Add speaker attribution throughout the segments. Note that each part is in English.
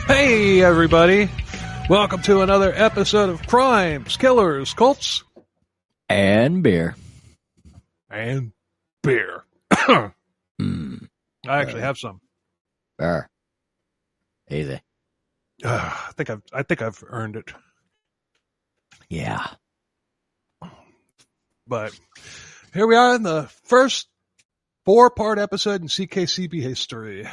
Speaker 1: Hey, everybody. Welcome to another episode of Crimes, Killers, Cults,
Speaker 2: and beer.
Speaker 1: And beer. I actually have some.
Speaker 2: Easy.
Speaker 1: I think I've earned it.
Speaker 2: Yeah.
Speaker 1: But here we are in the first 4-part episode in CKCB history.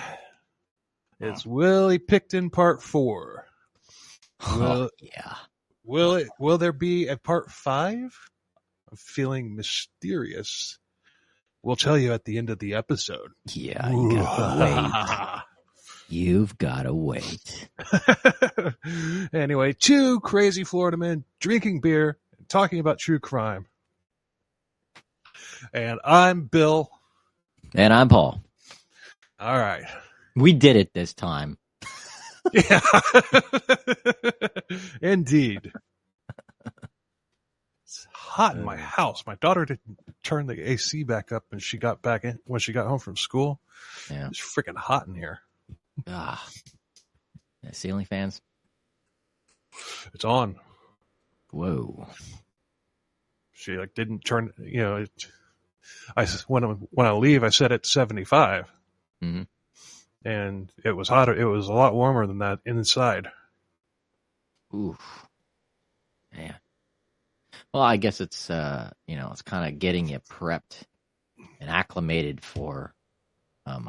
Speaker 1: It's Willie Pickton Part 4.
Speaker 2: Yeah.
Speaker 1: Will there be a Part 5? I'm feeling mysterious. We'll tell you at the end of the episode.
Speaker 2: Yeah, you gotta wait. You've gotta wait.
Speaker 1: Anyway, 2 crazy Florida men drinking beer and talking about true crime. And I'm Bill.
Speaker 2: And I'm Paul.
Speaker 1: All right.
Speaker 2: We did it this time.
Speaker 1: Yeah. Indeed. It's hot in my house. My daughter didn't turn the AC back up when she got home from school.
Speaker 2: Yeah.
Speaker 1: It's freaking hot in here.
Speaker 2: Ceiling fans?
Speaker 1: It's on.
Speaker 2: Whoa.
Speaker 1: She didn't turn, when I leave, I set it to 75.
Speaker 2: Mm-hmm.
Speaker 1: And it was hotter. It was a lot warmer than that inside.
Speaker 2: Oof. Man. Well, I guess it's, it's kind of getting you prepped and acclimated for, a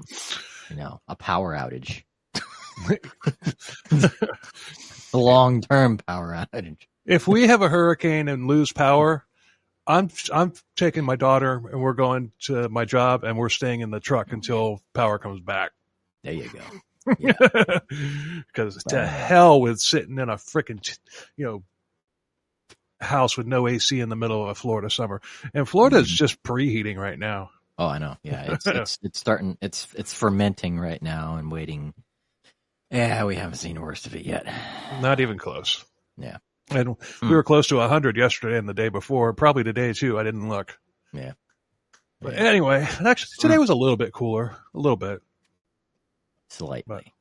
Speaker 2: power outage. A long-term power outage.
Speaker 1: If we have a hurricane and lose power, I'm taking my daughter and we're going to my job and we're staying in the truck until power comes back.
Speaker 2: There you go. Yeah.
Speaker 1: Because to hell with sitting in a freaking, house with no AC in the middle of a Florida summer. And Florida is just preheating right now.
Speaker 2: Oh, I know. Yeah, it's starting. It's fermenting right now and waiting. Yeah, we haven't seen the worst of it yet.
Speaker 1: Not even close.
Speaker 2: Yeah.
Speaker 1: And we were close to 100 yesterday and the day before. Probably today too. I didn't look.
Speaker 2: Yeah.
Speaker 1: But anyway, actually today was a little bit cooler. A little bit. Slightly.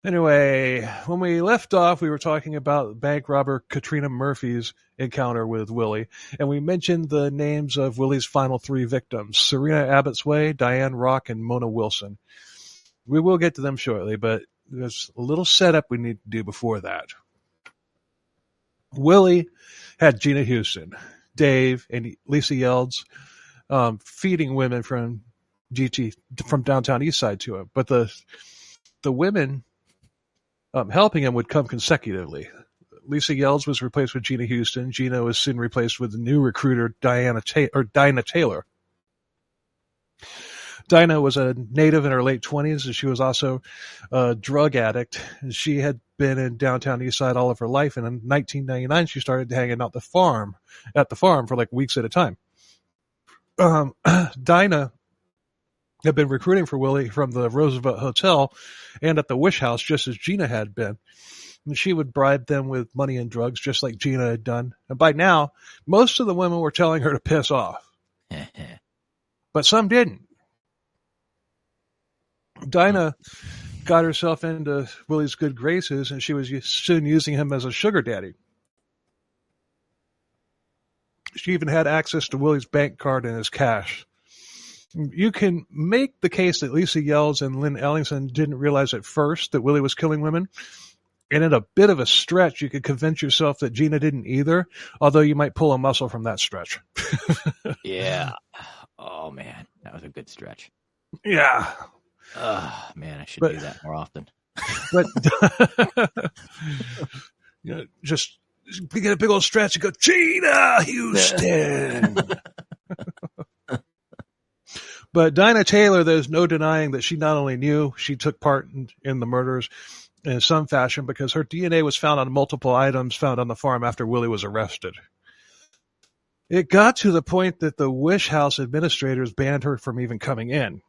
Speaker 1: Anyway, when we left off, we were talking about bank robber Katrina Murphy's encounter with Willie, and we mentioned the names of Willie's final 3 victims, Serena Abbotsway, Diane Rock, and Mona Wilson. We will get to them shortly, but there's a little setup we need to do before that. Willie had Gina Houston, Dave, and Lisa Yelds feeding women from downtown East Side to him, but the women helping him would come consecutively. Lisa Yelds was replaced with Gina Houston. Gina was soon replaced with the new recruiter Dinah Taylor. Dinah was a native in her late 20s, and she was also a drug addict. And she had been in downtown East Side all of her life, and in 1999 she started hanging out at the farm for weeks at a time. Dinah had been recruiting for Willie from the Roosevelt Hotel and at the Wish House, just as Gina had been. And she would bribe them with money and drugs, just like Gina had done. And by now, most of the women were telling her to piss off. But some didn't. Dinah got herself into Willie's good graces, and she was soon using him as a sugar daddy. She even had access to Willie's bank card and his cash. You can make the case that Lisa Yelds and Lynn Ellingson didn't realize at first that Willie was killing women. And in a bit of a stretch, you could convince yourself that Gina didn't either, although you might pull a muscle from that stretch.
Speaker 2: Yeah. Oh, man. That was a good stretch.
Speaker 1: Yeah.
Speaker 2: Man, I should do that more often.
Speaker 1: But just get a big old stretch and go, Gina Houston. But Dinah Taylor, there's no denying that she not only knew, she took part in the murders in some fashion because her DNA was found on multiple items found on the farm after Willie was arrested. It got to the point that the Wish House administrators banned her from even coming in.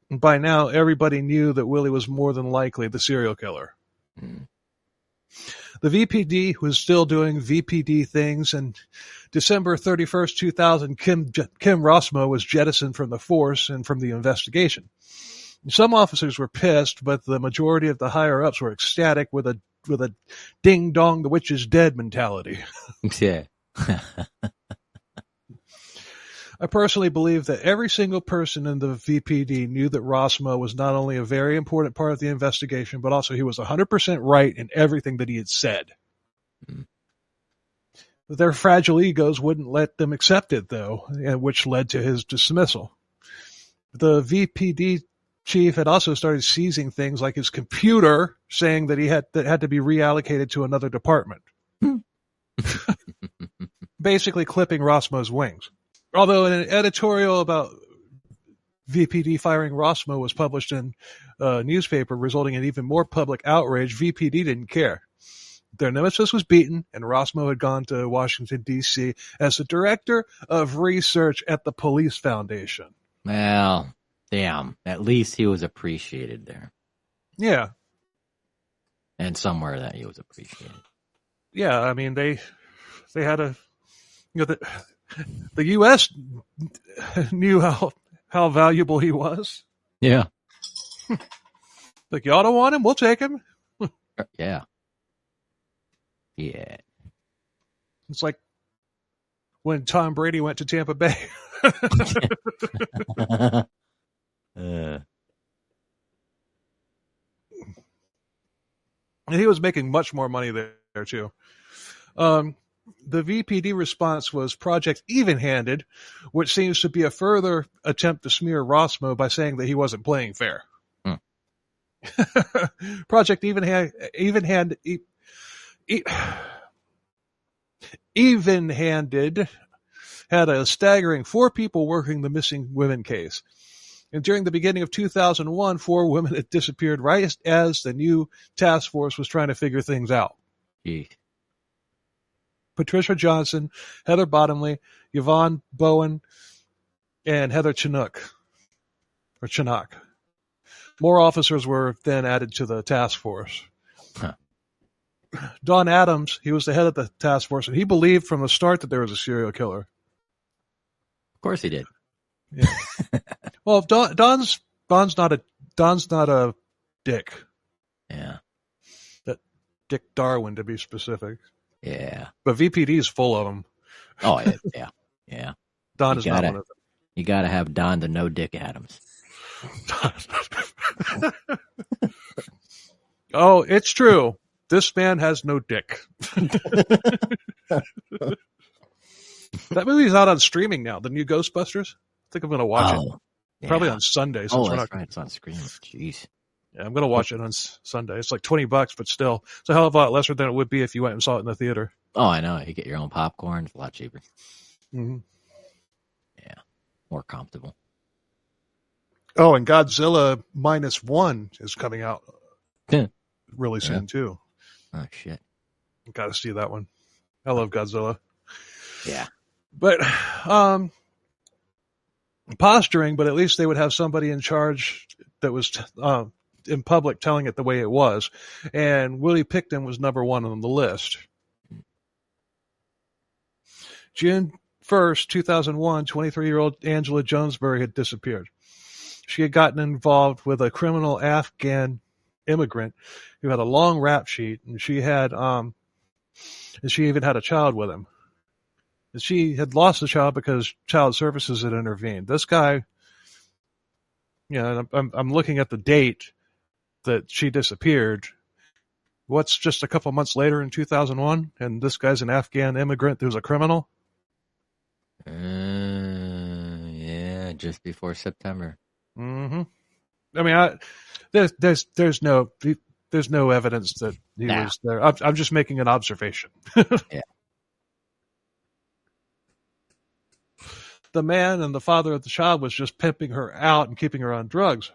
Speaker 1: And by now, everybody knew that Willie was more than likely the serial killer. Mm. The VPD was still doing VPD things, and December 31st, 2000, Kim Rossmo was jettisoned from the force and from the investigation. Some officers were pissed, but the majority of the higher-ups were ecstatic with a ding-dong, the witch is dead mentality.
Speaker 2: Yeah.
Speaker 1: I personally believe that every single person in the VPD knew that Rosmo was not only a very important part of the investigation, but also he was 100% right in everything that he had said.
Speaker 2: Mm.
Speaker 1: Their fragile egos wouldn't let them accept it, though, which led to his dismissal. The VPD chief had also started seizing things like his computer, saying that that had to be reallocated to another department. Basically clipping Rosmo's wings. Although an editorial about VPD firing Rosmo was published in a newspaper, resulting in even more public outrage, VPD didn't care. Their nemesis was beaten, and Rosmo had gone to Washington, D.C. as the director of research at the Police Foundation.
Speaker 2: Well, damn. At least he was appreciated there.
Speaker 1: Yeah.
Speaker 2: And somewhere that he was appreciated.
Speaker 1: Yeah, I mean, they had the U.S. knew how valuable he was.
Speaker 2: Yeah.
Speaker 1: Like, y'all don't want him? We'll take him.
Speaker 2: Yeah. Yeah.
Speaker 1: It's like when Tom Brady went to Tampa Bay. And he was making much more money there too. The VPD response was Project Even-Handed, which seems to be a further attempt to smear Rosmo by saying that he wasn't playing fair. Project Even-Handed had a staggering 4 people working the missing women case. And during the beginning of 2001, 4 women had disappeared right as the new task force was trying to figure things out.
Speaker 2: Gee.
Speaker 1: Patricia Johnson, Heather Bottomley, Yvonne Bowen, and Heather Chinook. More officers were then added to the task force.
Speaker 2: Huh.
Speaker 1: Don Adams, he was the head of the task force, and he believed from the start that there was a serial killer.
Speaker 2: Of course he did.
Speaker 1: Yeah. Well, Don's not a dick.
Speaker 2: Yeah.
Speaker 1: That Dick Darwin, to be specific.
Speaker 2: Yeah.
Speaker 1: But VPD is full of them.
Speaker 2: Oh, yeah. Yeah.
Speaker 1: Don is not one of them.
Speaker 2: You got to have Don the No Dick Adams.
Speaker 1: Oh, it's true. This man has no dick. That movie's out on streaming now. The new Ghostbusters. I think I'm going to watch it.
Speaker 2: Yeah.
Speaker 1: Probably on Sunday.
Speaker 2: Oh, that's right. It's on screen. Jeez.
Speaker 1: Yeah, I'm going to watch it on Sunday. It's like $20, but still, it's a hell of a lot lesser than it would be if you went and saw it in the theater.
Speaker 2: Oh, I know. You get your own popcorn. It's a lot cheaper.
Speaker 1: Mm-hmm.
Speaker 2: Yeah. More comfortable.
Speaker 1: Oh, and Godzilla -1 is coming out really soon, too.
Speaker 2: Oh, shit.
Speaker 1: Got to see that one. I love Godzilla.
Speaker 2: Yeah.
Speaker 1: But posturing, but at least they would have somebody in charge that was in public telling it the way it was. And Willie Pickton was number 1 on the list. June 1st, 2001, 23-year-old Angela Jonesbury had disappeared. She had gotten involved with a criminal Afghan immigrant who had a long rap sheet, and she even had a child with him. And she had lost the child because child services had intervened. This guy, I'm looking at the date that she disappeared. What's just a couple months later in 2001, and this guy's an Afghan immigrant who's a criminal?
Speaker 2: Yeah, just before September.
Speaker 1: Mm-hmm. I mean, there's no evidence that he was there. I'm just making an observation.
Speaker 2: Yeah.
Speaker 1: The man and the father of the child was just pimping her out and keeping her on drugs,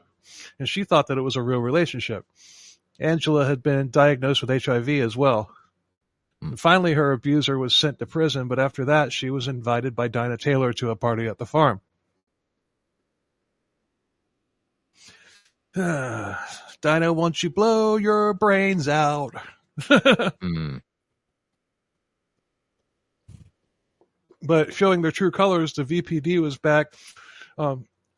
Speaker 1: and she thought that it was a real relationship. Angela had been diagnosed with HIV as well. And finally, her abuser was sent to prison, but after that, she was invited by Dinah Taylor to a party at the farm. Dinah, won't you blow your brains out? But showing their true colors, the VPD was back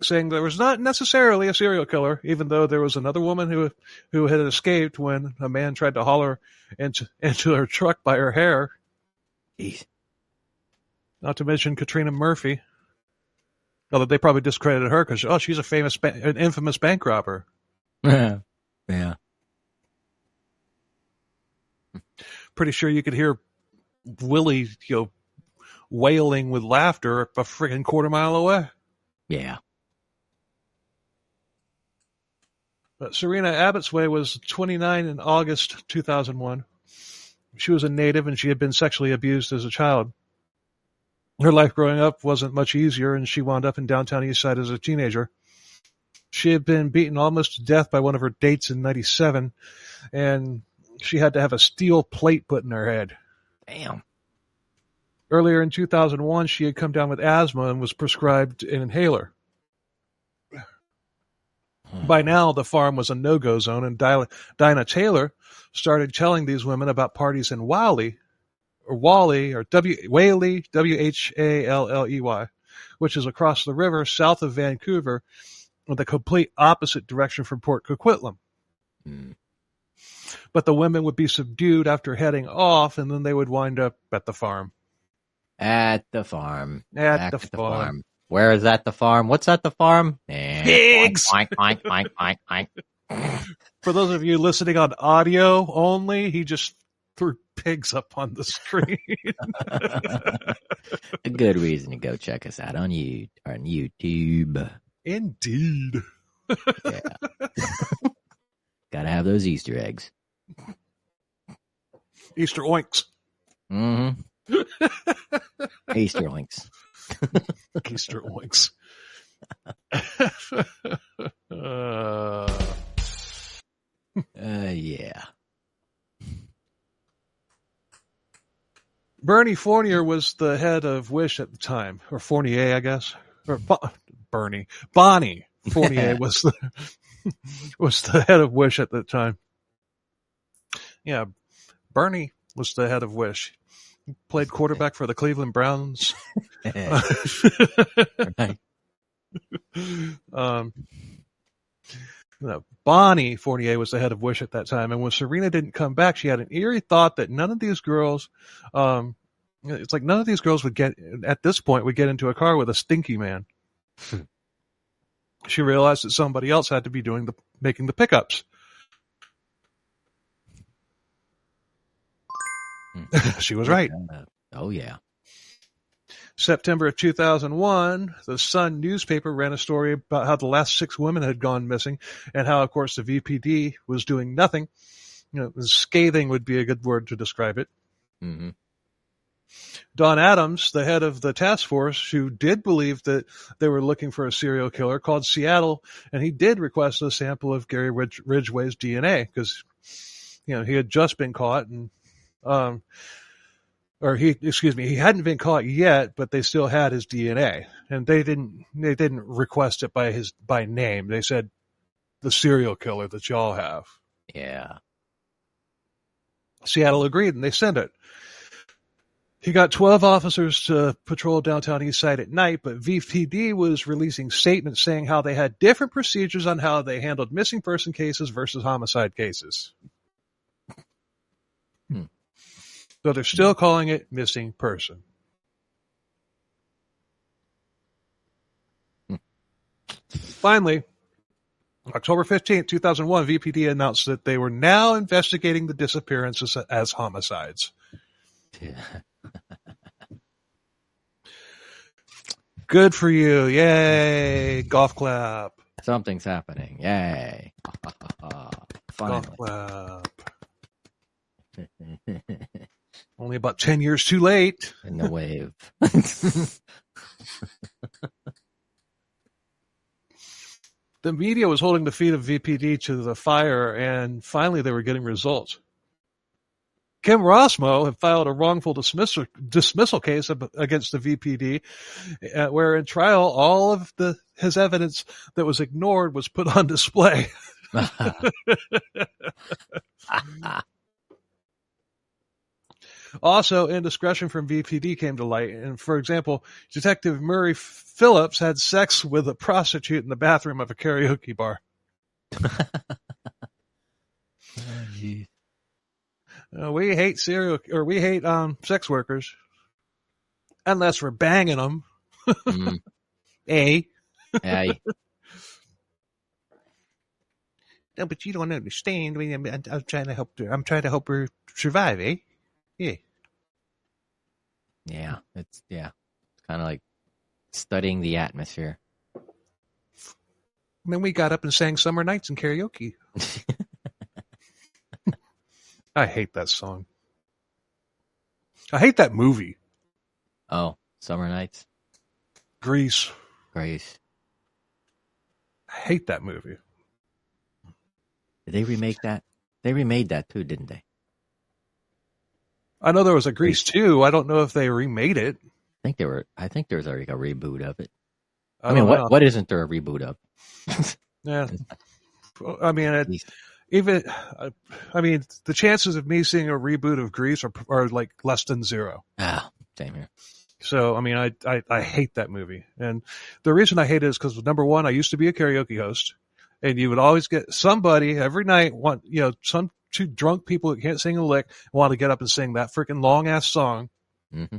Speaker 1: saying there was not necessarily a serial killer, even though there was another woman who had escaped when a man tried to haul her into her truck by her hair.
Speaker 2: Jeez.
Speaker 1: Not to mention Katrina Murphy. Although they probably discredited her because, she's an infamous bank robber.
Speaker 2: Yeah.
Speaker 1: Pretty sure you could hear Willie, wailing with laughter a freaking quarter mile away.
Speaker 2: Yeah.
Speaker 1: But Serena Abbotsway was 29 in August 2001. She was a native and she had been sexually abused as a child. Her life growing up wasn't much easier, and she wound up in downtown Eastside as a teenager. She had been beaten almost to death by one of her dates in 97, and she had to have a steel plate put in her head.
Speaker 2: Damn.
Speaker 1: Earlier in 2001, she had come down with asthma and was prescribed an inhaler. By now, the farm was a no-go zone, and Dinah Taylor started telling these women about parties in Whaley, Whaley, W-H-A-L-L-E-Y, which is across the river south of Vancouver, in the complete opposite direction from Port Coquitlam. But the women would be subdued after heading off, and then they would wind up at the farm.
Speaker 2: At the farm.
Speaker 1: At the farm.
Speaker 2: Where is at the farm? What's at the farm?
Speaker 1: Pigs!
Speaker 2: Oink, oink, oink, oink, oink.
Speaker 1: For those of you listening on audio only, he just threw pigs up on the screen.
Speaker 2: A good reason to go check us out on YouTube.
Speaker 1: Indeed.
Speaker 2: Yeah. Gotta have those Easter eggs.
Speaker 1: Easter oinks.
Speaker 2: Mm-hmm. Easter oinks.
Speaker 1: Easter oinks.
Speaker 2: Yeah.
Speaker 1: Bernie Fournier was the head of Wish at the time, or Fournier, I guess. Or Bonnie Fournier was the head of Wish at the time. Yeah, Bernie was the head of Wish. He played quarterback for the Cleveland Browns.
Speaker 2: Right.
Speaker 1: Bonnie Fournier was the head of Wish at that time, and when Serena didn't come back, she had an eerie thought that none of these girls, it's like none of these girls would get into a car with a stinky man. She realized that somebody else had to be making the pickups. She was right.
Speaker 2: Oh, yeah.
Speaker 1: September of 2001, the Sun newspaper ran a story about how the last 6 women had gone missing and how, of course, the VPD was doing nothing. Scathing would be a good word to describe it.
Speaker 2: Mm-hmm.
Speaker 1: Don Adams, the head of the task force, who did believe that they were looking for a serial killer, called Seattle, and he did request a sample of Gary Ridgway's DNA because, he had just been caught and, he hadn't been caught yet, but they still had his DNA, and they didn't request it by name. They said the serial killer that y'all have.
Speaker 2: Yeah.
Speaker 1: Seattle agreed, and they sent it. He got 12 officers to patrol downtown Eastside at night, but VPD was releasing statements saying how they had different procedures on how they handled missing person cases versus homicide cases. So they're still calling it missing person. Finally, October 15th, 2001, VPD announced that they were now investigating the disappearances as homicides. Good for you. Yay. Golf clap.
Speaker 2: Something's happening. Yay. Finally.
Speaker 1: Golf clap. Only about 10 years too late.
Speaker 2: In the wave.
Speaker 1: The media was holding the feet of VPD to the fire, and finally they were getting results. Kim Rossmo had filed a wrongful dismissal case against the VPD, where in trial all of his evidence that was ignored was put on display. Also, indiscretion from VPD came to light. And for example, Detective Murray Phillips had sex with a prostitute in the bathroom of a karaoke bar.
Speaker 2: Oh, geez.
Speaker 1: We hate sex workers. Unless we're banging them.
Speaker 2: Hey.
Speaker 1: No, but you don't understand. I'm trying to help her. I'm trying to help her survive, eh? Yeah.
Speaker 2: Yeah. It's kind of like studying the atmosphere.
Speaker 1: Then we got up and sang Summer Nights in karaoke. I hate that song. I hate that movie.
Speaker 2: Oh, Summer Nights.
Speaker 1: Grease.
Speaker 2: I
Speaker 1: hate that movie.
Speaker 2: Did they remake that? They remade that too, didn't they?
Speaker 1: I know there was a Grease 2. I don't know if they remade it.
Speaker 2: I think there was already a reboot of it.
Speaker 1: I mean,
Speaker 2: what isn't there a reboot of?
Speaker 1: Yeah. I mean, the chances of me seeing a reboot of Grease are like less than zero.
Speaker 2: Ah, same here.
Speaker 1: So, I mean, I hate that movie. And the reason I hate it is because, number one, I used to be a karaoke host. And you would always get somebody every night, some two drunk people who can't sing a lick want to get up and sing that freaking long-ass song.
Speaker 2: Mm-hmm.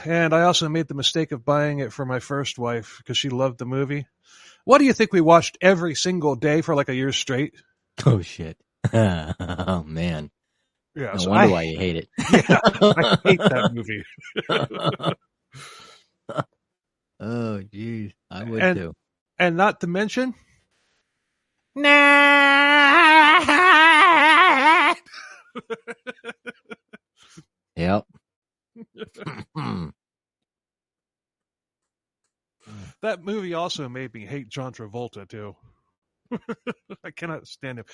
Speaker 1: And I also made the mistake of buying it for my first wife because she loved the movie. What do you think we watched every single day for like a year straight?
Speaker 2: Oh, shit. Oh, man.
Speaker 1: Yeah,
Speaker 2: no wonder why you hate it.
Speaker 1: Yeah, I hate that movie.
Speaker 2: Oh, geez. I would too.
Speaker 1: And not to mention...
Speaker 2: Yep.
Speaker 1: That movie also made me hate John Travolta, too. I cannot stand him.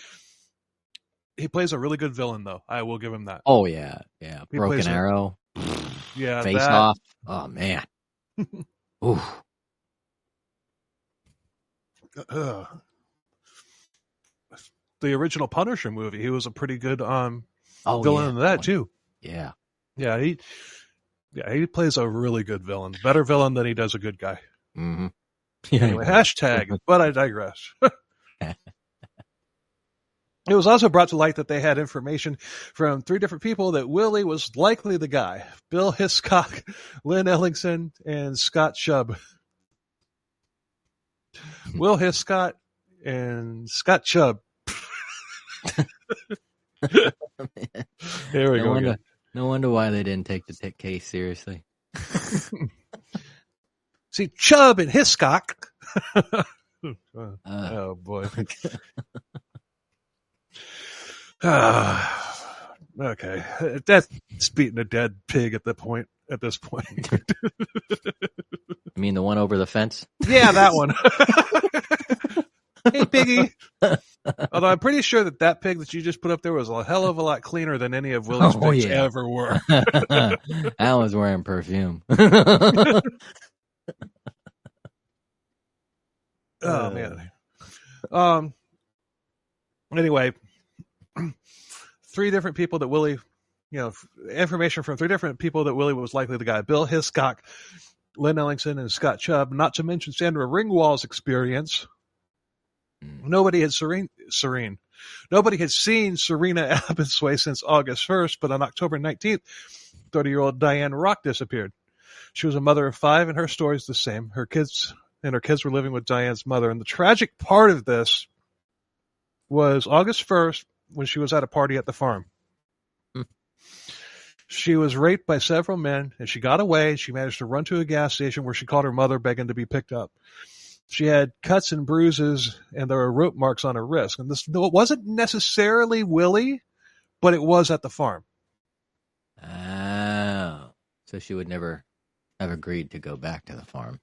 Speaker 1: He plays a really good villain, though. I will give him that.
Speaker 2: Oh, yeah. Yeah. Broken Arrow.
Speaker 1: Yeah.
Speaker 2: Face Off. Oh, man. Ooh.
Speaker 1: The original Punisher movie, he was a pretty good villain in that, too.
Speaker 2: Yeah.
Speaker 1: Yeah, he plays a really good villain. Better villain than he does a good guy.
Speaker 2: Mm-hmm.
Speaker 1: Yeah, anyway, hashtag, but I digress. It was also brought to light that they had information from 3 different people that Willie was likely the guy. Bill Hiscock, Lynn Ellingson, and Scott Chubb. Will Hiscock and Scott Chubb. There we go.
Speaker 2: No wonder why they didn't take the case seriously.
Speaker 1: See, Chubb and Hiscock. Oh, boy. Okay. That's beating a dead pig at this point.
Speaker 2: You mean the one over the fence?
Speaker 1: Yeah, that one. Hey, piggy. Although I'm pretty sure that pig that you just put up there was a hell of a lot cleaner than any of Willie's pigs ever were.
Speaker 2: I was wearing perfume.
Speaker 1: Oh, man. Anyway, 3 different people that Willie, information from 3 different people that Willie was likely the guy. Bill Hiscock, Lynn Ellingson, and Scott Chubb, not to mention Sandra Ringwald's experience. Nobody had Nobody had seen Serena Abensway since August 1st, but on October 19th, 30-year-old Diane Rock disappeared. She was a mother of 5, and her story is the same. Her kids were living with Diane's mother. And the tragic part of this was August 1st when she was at a party at the farm. She was raped by several men, and she got away. She managed to run to a gas station where she called her mother, begging to be picked up. She had cuts and bruises, and there were rope marks on her wrist. And it wasn't necessarily Willie, but it was at the farm.
Speaker 2: Oh. So she would never have agreed to go back to the farm.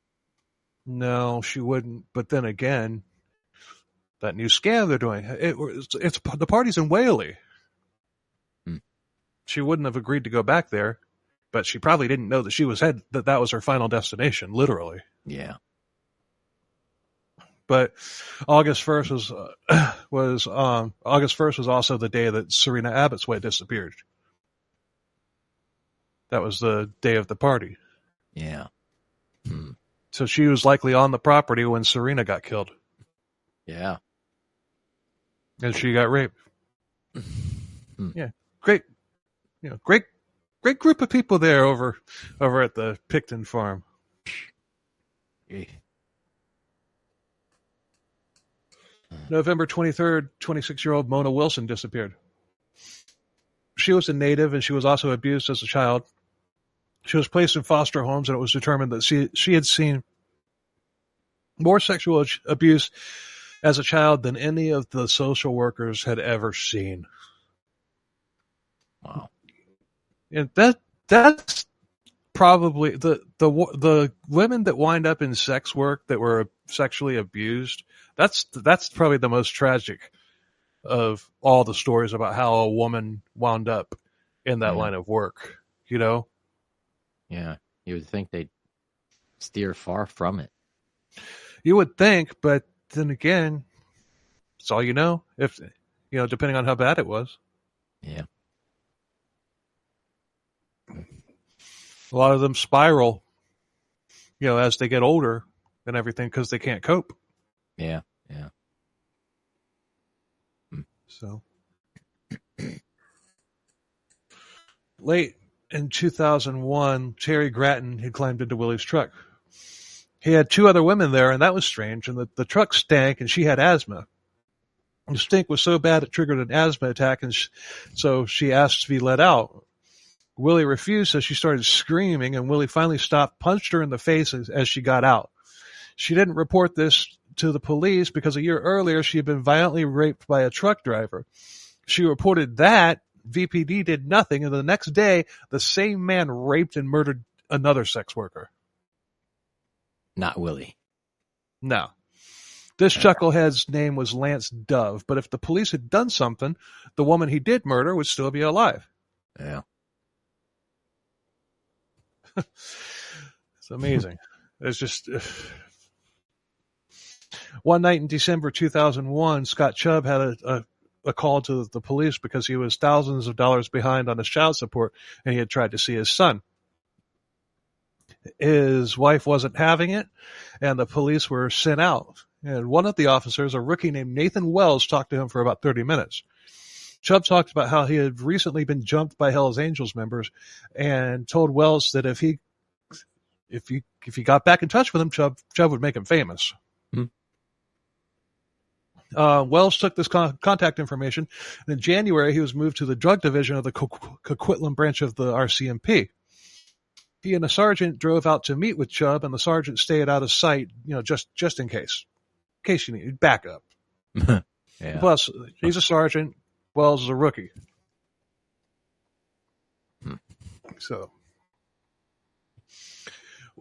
Speaker 1: No, she wouldn't. But then again, that new scam they're doing, it's the party's in Whaley. She wouldn't have agreed to go back there, but she probably didn't know that that was her final destination, literally.
Speaker 2: Yeah.
Speaker 1: But August 1st was also the day that Serena Abbott's way disappeared. That was the day of the party.
Speaker 2: Yeah.
Speaker 1: So she was likely on the property when Serena got killed.
Speaker 2: Yeah.
Speaker 1: And she got raped. Yeah. Great. Great group of people there over at the Pickton farm. November 23rd, 26-year-old Mona Wilson disappeared. She was a native and she was also abused as a child. She was placed in foster homes, and it was determined that she had seen more sexual abuse as a child than any of the social workers had ever seen.
Speaker 2: Wow.
Speaker 1: And that's probably the women that wind up in sex work that were sexually abused. That's probably the most tragic of all the stories about how a woman wound up in that line of work, you know?
Speaker 2: Yeah. You would think they'd steer far from it.
Speaker 1: You would think, but then again, it's all you know, if depending on how bad it was.
Speaker 2: Yeah.
Speaker 1: A lot of them spiral, as they get older and everything because they can't cope.
Speaker 2: Yeah. Yeah.
Speaker 1: So late in 2001, Terry Grattan had climbed into Willie's truck. He had two other women there, and that was strange. And the truck stank, and she had asthma. The stink was so bad it triggered an asthma attack, and so she asked to be let out. Willie refused, so she started screaming, and Willie finally stopped, punched her in the face as she got out. She didn't report this to the police because a year earlier she had been violently raped by a truck driver. She reported that. VPD did nothing, and the next day, the same man raped and murdered another sex worker.
Speaker 2: Not Willie.
Speaker 1: No. This chucklehead's name was Lance Dove, but if the police had done something, the woman he did murder would still be alive.
Speaker 2: Yeah.
Speaker 1: It's amazing. It's just... One night in December 2001, Scott Chubb had a call to the police because he was thousands of dollars behind on his child support, and he had tried to see his son. His wife wasn't having it, and the police were sent out. And one of the officers, a rookie named Nathan Wells, talked to him for about 30 minutes. Chubb talked about how he had recently been jumped by Hell's Angels members, and told Wells that if he got back in touch with him, Chubb would make him famous. Wells took this contact information, and in January he was moved to the drug division of the Coquitlam branch of the RCMP. He and a sergeant drove out to meet with Chubb, and the sergeant stayed out of sight, just in case you need backup.
Speaker 2: Yeah.
Speaker 1: Plus, he's a sergeant. Wells is a rookie. So,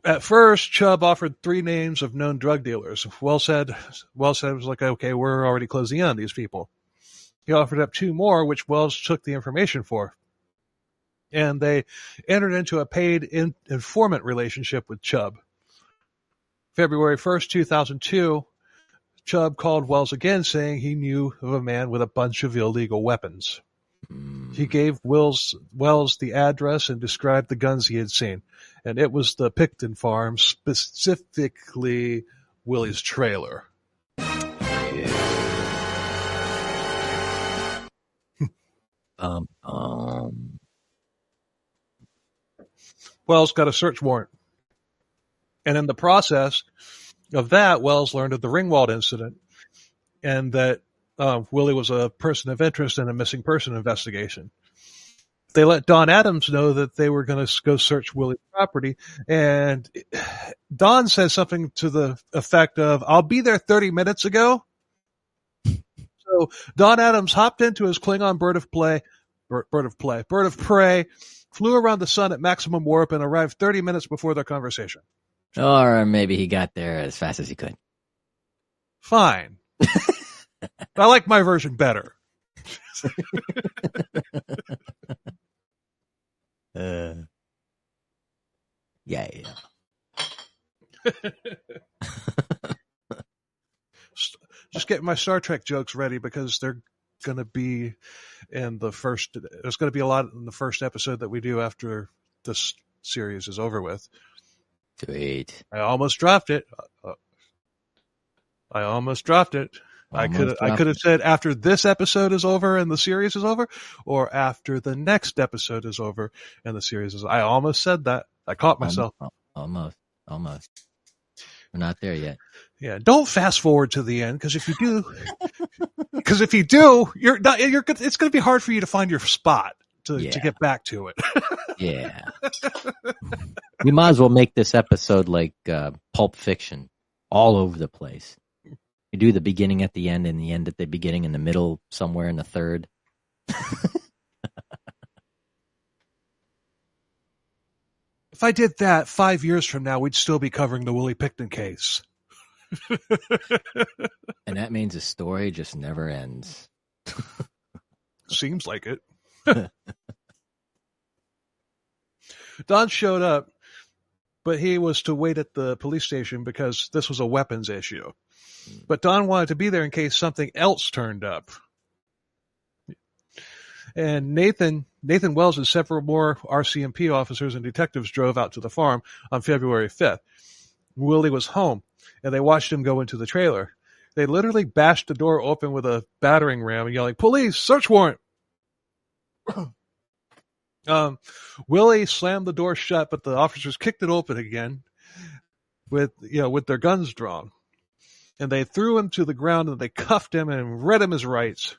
Speaker 1: at first, Chubb offered 3 names of known drug dealers. Wells said it was like, okay, we're already closing in on these people. He offered up 2 more, which Wells took the information for. And they entered into a paid informant relationship with Chubb. February 1st, 2002, Chubb called Wells again, saying he knew of a man with a bunch of illegal weapons. He gave Wells the address and described the guns he had seen. And it was the Pickton farm, specifically Willie's trailer. Wells got a search warrant. And in the process of that, Wells learned of the Ringwald incident and that Willie was a person of interest in a missing person investigation. They let Don Adams know that they were going to go search Willie's property, and Don says something to the effect of, "I'll be there 30 minutes ago." So Don Adams hopped into his Klingon bird of prey, flew around the sun at maximum warp, and arrived 30 minutes before their conversation.
Speaker 2: Or maybe he got there as fast as he could.
Speaker 1: Fine. I like my version better.
Speaker 2: Yeah.
Speaker 1: just getting my Star Trek jokes ready because they're going to be in the first. There's going to be a lot in the first episode that we do after this series is over with.
Speaker 2: Sweet.
Speaker 1: I almost dropped it. I could have said after this episode is over and the series is over, or after the next episode is over and the series is. I almost said that. I caught myself.
Speaker 2: Almost. We're not there yet.
Speaker 1: Yeah, don't fast forward to the end because if you do, you're not. It's going to be hard for you to find your spot to get back to it.
Speaker 2: Yeah. We might as well make this episode like Pulp Fiction, all over the place. You do the beginning at the end and the end at the beginning and the middle somewhere in the third.
Speaker 1: If I did that 5 years from now, we'd still be covering the Willie Pickton case.
Speaker 2: And that means the story just never ends.
Speaker 1: Seems like it. Don showed up, but he was to wait at the police station because this was a weapons issue. But Don wanted to be there in case something else turned up. And Nathan Wells and several more RCMP officers and detectives drove out to the farm on February 5th. Willie was home, and they watched him go into the trailer. They literally bashed the door open with a battering ram and yelling, "Police! Search warrant!" Willie slammed the door shut, but the officers kicked it open again with their guns drawn. And they threw him to the ground and they cuffed him and read him his rights.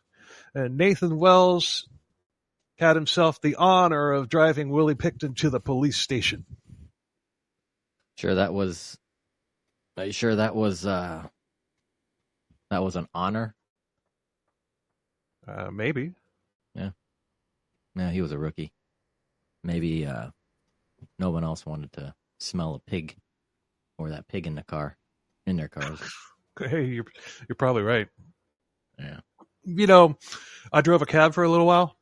Speaker 1: And Nathan Wells had himself the honor of driving Willie Pickton to the police station.
Speaker 2: Are you sure that was an honor?
Speaker 1: Maybe.
Speaker 2: Yeah. Yeah, he was a rookie. Maybe no one else wanted to smell a pig or that pig in their cars.
Speaker 1: Hey, you're probably right.
Speaker 2: Yeah.
Speaker 1: I drove a cab for a little while.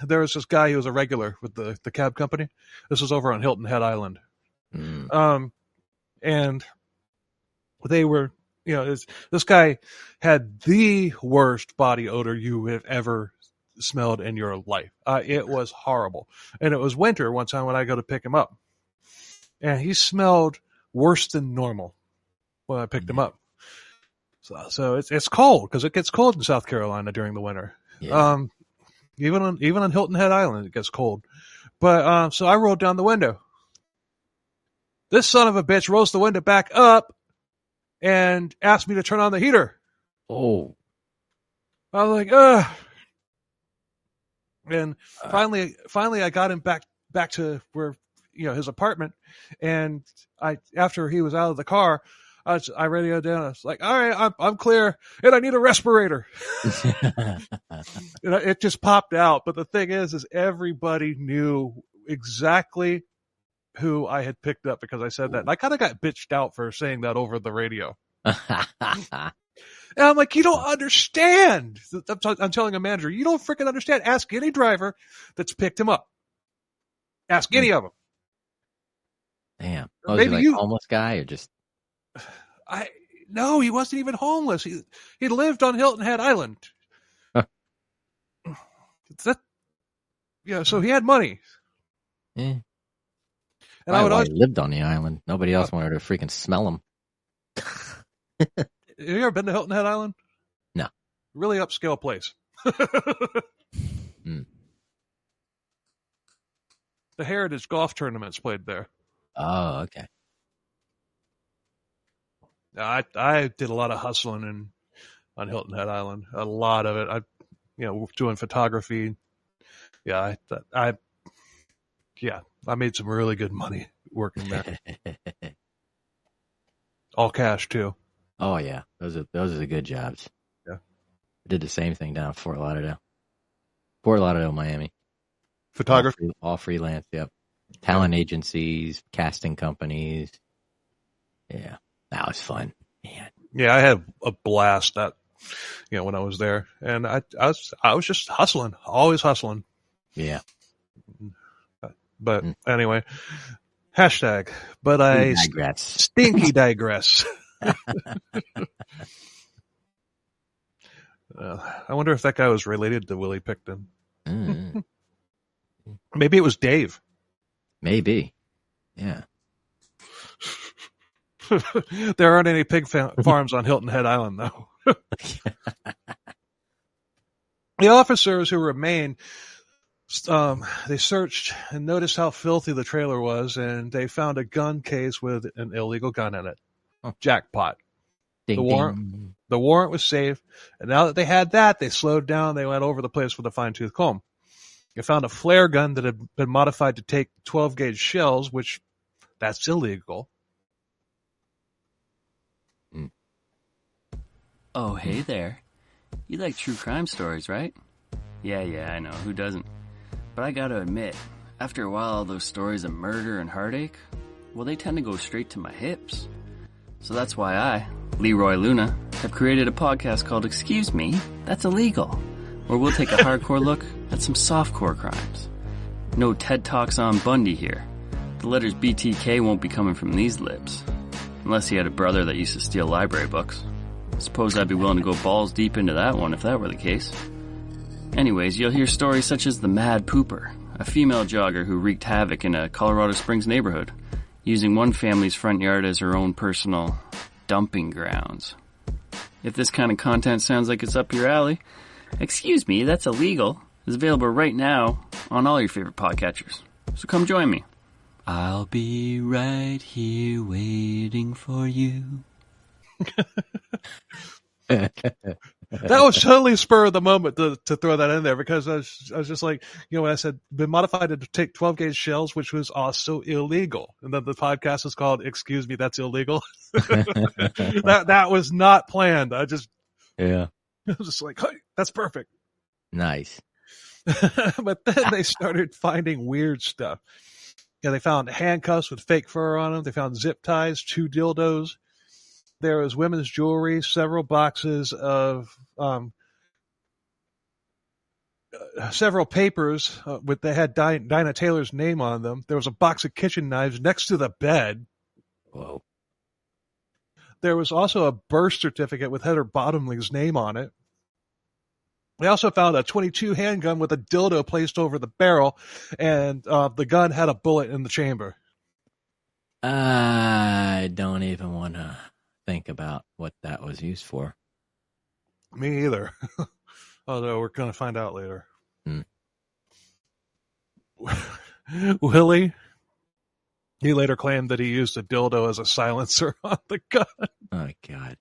Speaker 1: There was this guy who was a regular with the cab company. This was over on Hilton Head Island. And they were, this guy had the worst body odor you have ever smelled in your life. It was horrible. And it was winter one time when I go to pick him up. And he smelled worse than normal when I picked him up. So it's cold because it gets cold in South Carolina during the winter.
Speaker 2: Yeah.
Speaker 1: Even on Hilton Head Island, it gets cold. But so I rolled down the window. This son of a bitch rolls the window back up and asked me to turn on the heater.
Speaker 2: Oh.
Speaker 1: I was like, ugh. And finally I got him back to where, his apartment. And after he was out of the car, I radioed down. I was like, all right, I'm clear, and I need a respirator. It just popped out. But the thing is everybody knew exactly who I had picked up because I said that. And I kind of got bitched out for saying that over the radio. And I'm like, you don't understand. I'm telling a manager, you don't freaking understand. Ask any driver that's picked him up. Ask any of them.
Speaker 2: Damn. Was he like a homeless guy or just...
Speaker 1: No, he wasn't even homeless. He lived on Hilton Head Island. So he had money.
Speaker 2: Yeah.
Speaker 1: And
Speaker 2: he lived on the island. Nobody else wanted to freaking smell him.
Speaker 1: Have you ever been to Hilton Head Island?
Speaker 2: No.
Speaker 1: Really upscale place. The Heritage golf tournaments played there.
Speaker 2: Oh, okay.
Speaker 1: I did a lot of hustling on Hilton Head Island. A lot of it. Doing photography. Yeah, I made some really good money working there. All cash too.
Speaker 2: Oh yeah, those are the good jobs.
Speaker 1: Yeah,
Speaker 2: I did the same thing down at Fort Lauderdale, Miami.
Speaker 1: Photography,
Speaker 2: all freelance. Yep, talent agencies, casting companies. Yeah, that was fun. Man.
Speaker 1: Yeah, I had a blast when I was there, and I was just hustling, always hustling.
Speaker 2: Yeah.
Speaker 1: But anyway, hashtag. But I
Speaker 2: digress.
Speaker 1: Stinky digress. I wonder if that guy was related to Willie Pickton.
Speaker 2: Mm,
Speaker 1: Maybe it was Dave.
Speaker 2: maybe. Yeah.
Speaker 1: There aren't any pig farms on Hilton Head Island, though. The officers who remained, they searched and noticed how filthy the trailer was, and they found a gun case with an illegal gun in it. Jackpot.
Speaker 2: Ding,
Speaker 1: The warrant was safe, and now that they had that, they slowed down. They went over the place with a fine-tooth comb. They found a flare gun that had been modified to take 12-gauge shells, which that's illegal.
Speaker 3: Oh, hey there. You like true crime stories, right? Yeah, I know. Who doesn't? But I gotta admit, after a while, all those stories of murder and heartache, well, they tend to go straight to my hips. So that's why I, Leroy Luna, have created a podcast called Excuse Me, That's Illegal, where we'll take a hardcore look at some softcore crimes. No TED Talks on Bundy here. The letters BTK won't be coming from these lips. Unless he had a brother that used to steal library books. Suppose I'd be willing to go balls deep into that one if that were the case. Anyways, you'll hear stories such as the Mad Pooper, a female jogger who wreaked havoc in a Colorado Springs neighborhood, using one family's front yard as her own personal dumping grounds. If this kind of content sounds like it's up your alley, Excuse Me, That's Illegal is available right now on all your favorite podcatchers. So come join me. I'll be right here waiting for you.
Speaker 1: That was totally spur of the moment to throw that in there, because I was just like, when I said been modified to take 12-gauge shells, which was also illegal, and then the podcast is called "Excuse Me, That's Illegal." that was not planned. I was just like, hey, that's perfect.
Speaker 2: Nice.
Speaker 1: But then they started finding weird stuff. Yeah, they found handcuffs with fake fur on them. They found zip ties, 2 dildos. There was women's jewelry, several boxes of several papers that had Dinah Taylor's name on them. There was a box of kitchen knives next to the bed.
Speaker 2: Whoa.
Speaker 1: There was also a birth certificate with Heather Bottomley's name on it. They also found a .22 handgun with a dildo placed over the barrel, and the gun had a bullet in the chamber.
Speaker 2: I don't even want to think about what that was used for.
Speaker 1: Me either. Although we're going to find out later. Willie, he later claimed that he used a dildo as a silencer on the gun.
Speaker 2: Oh, God.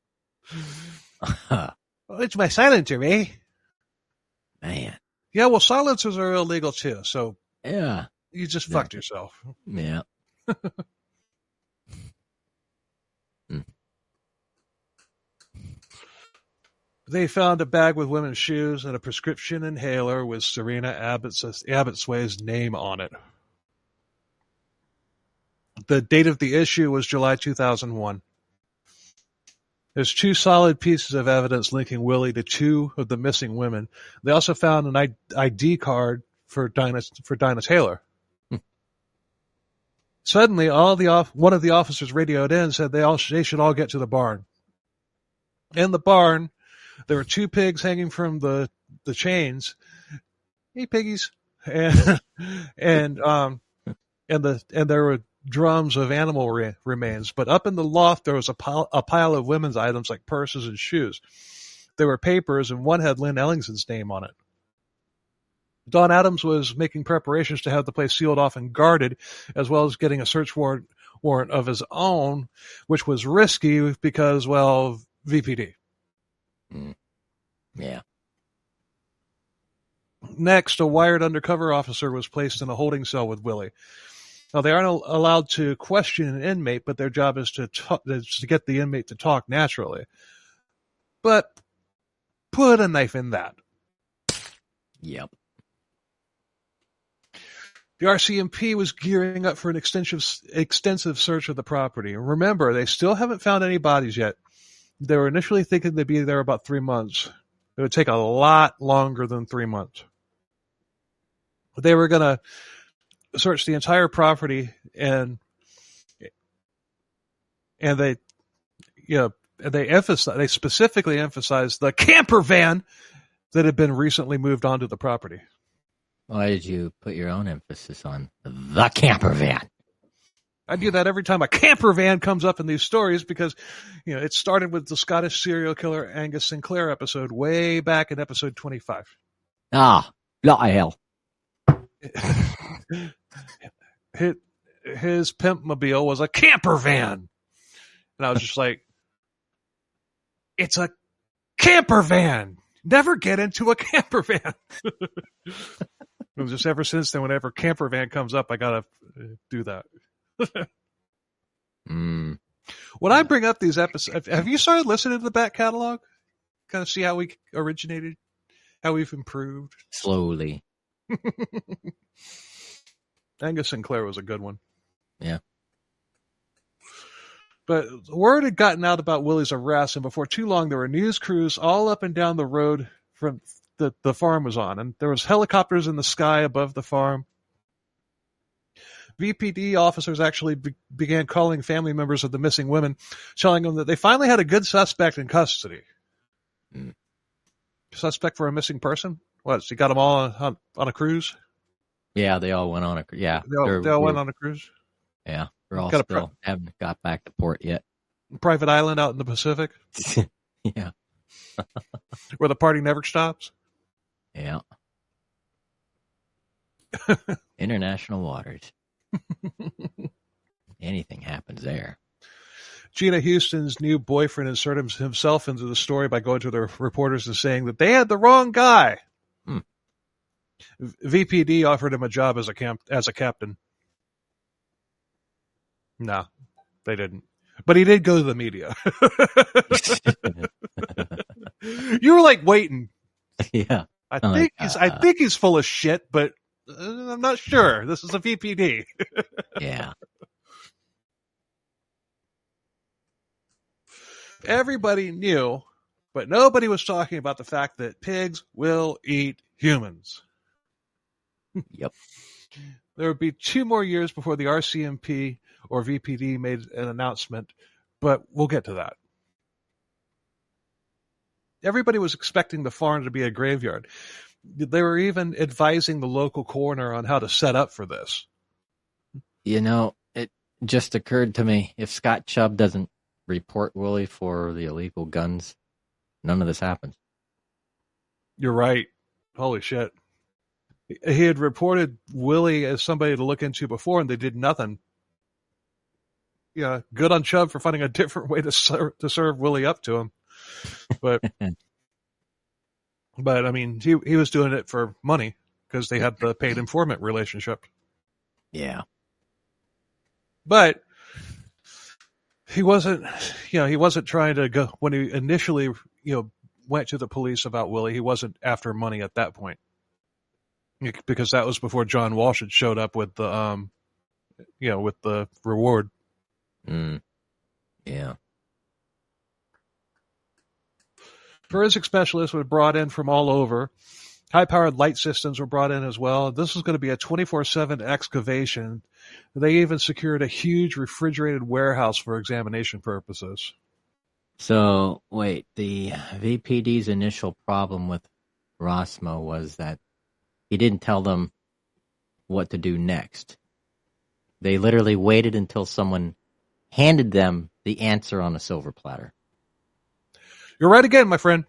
Speaker 1: Well, it's my silencer, eh?
Speaker 2: Man.
Speaker 1: Yeah, well, silencers are illegal too, so
Speaker 2: Yeah.
Speaker 1: you just fucked yourself.
Speaker 2: Yeah.
Speaker 1: They found a bag with women's shoes and a prescription inhaler with Serena Abbotsway's name on it. The date of the issue was July 2001. There's 2 solid pieces of evidence linking Willie to 2 of the missing women. They also found an ID card for Dinah Taylor. Suddenly, one of the officers radioed in and said they should all get to the barn. In the barn, there were 2 pigs hanging from the chains. Hey, piggies! And there were drums of animal remains. But up in the loft, there was a pile of women's items like purses and shoes. There were papers, and one had Lynn Ellingson's name on it. Don Adams was making preparations to have the place sealed off and guarded, as well as getting a search warrant of his own, which was risky because, well, VPD.
Speaker 2: Yeah.
Speaker 1: Next, a wired undercover officer was placed in a holding cell with Willie. Now, they aren't allowed to question an inmate, but their job is to get the inmate to talk naturally. But put a knife in that.
Speaker 2: Yep.
Speaker 1: The RCMP was gearing up for an extensive search of the property. Remember, they still haven't found any bodies yet. They were initially thinking they'd be there about 3 months. It would take a lot longer than 3 months. They were going to search the entire property, and they, They specifically emphasized the camper van that had been recently moved onto the property.
Speaker 2: Why did you put your own emphasis on the camper van?
Speaker 1: I do that every time a camper van comes up in these stories because, it started with the Scottish serial killer Angus Sinclair episode way back in episode 25.
Speaker 2: Ah, bloody hell.
Speaker 1: His pimp mobile was a camper van. And I was just like, it's a camper van. Never get into a camper van. It was just ever since then, whenever camper van comes up, I got to do that. When I bring up these episodes, have you started listening to the back catalog? Kind of see how we originated, how we've improved.
Speaker 2: Slowly.
Speaker 1: Angus Sinclair was a good one.
Speaker 2: Yeah.
Speaker 1: But word had gotten out about Willie's arrest, and before too long, there were news crews all up and down the road from the farm was on, and there was helicopters in the sky above the farm. VPD officers actually began calling family members of the missing women, telling them that they finally had a good suspect in custody. Suspect for a missing person? What? So you got them all on a cruise?
Speaker 2: Yeah, they all went on a cruise. Yeah,
Speaker 1: they all went on a cruise.
Speaker 2: Yeah, they're all still haven't got back to port yet.
Speaker 1: Private island out in the Pacific.
Speaker 2: Yeah,
Speaker 1: where the party never stops.
Speaker 2: Yeah. International waters. Anything happens there.
Speaker 1: Gina Houston's new boyfriend inserted himself into the story by going to the reporters and saying that they had the wrong guy. VPD offered him a job as a captain. No, they didn't. But he did go to the media. You were like waiting.
Speaker 2: Yeah.
Speaker 1: I think he's full of shit, but I'm not sure. This is a VPD.
Speaker 2: Yeah.
Speaker 1: Everybody knew, but nobody was talking about the fact that pigs will eat humans.
Speaker 2: Yep.
Speaker 1: There would be 2 more years before the RCMP or VPD made an announcement, but we'll get to that. Everybody was expecting the farm to be a graveyard. They were even advising the local coroner on how to set up for this.
Speaker 2: It just occurred to me, if Scott Chubb doesn't report Willie for the illegal guns, none of this happens.
Speaker 1: You're right. Holy shit. He had reported Willie as somebody to look into before, and they did nothing. Yeah, good on Chubb for finding a different way to serve Willie up to him. But I mean, he was doing it for money because they had the paid informant relationship.
Speaker 2: Yeah.
Speaker 1: But he wasn't trying to go when he initially, went to the police about Willie. He wasn't after money at that point, because that was before John Walsh had showed up with the, with the reward.
Speaker 2: Yeah.
Speaker 1: Forensic specialists were brought in from all over. High-powered light systems were brought in as well. This was going to be a 24/7 excavation. They even secured a huge refrigerated warehouse for examination purposes.
Speaker 2: So, wait, the VPD's initial problem with Rosmo was that he didn't tell them what to do next. They literally waited until someone handed them the answer on a silver platter.
Speaker 1: You're right again, my friend.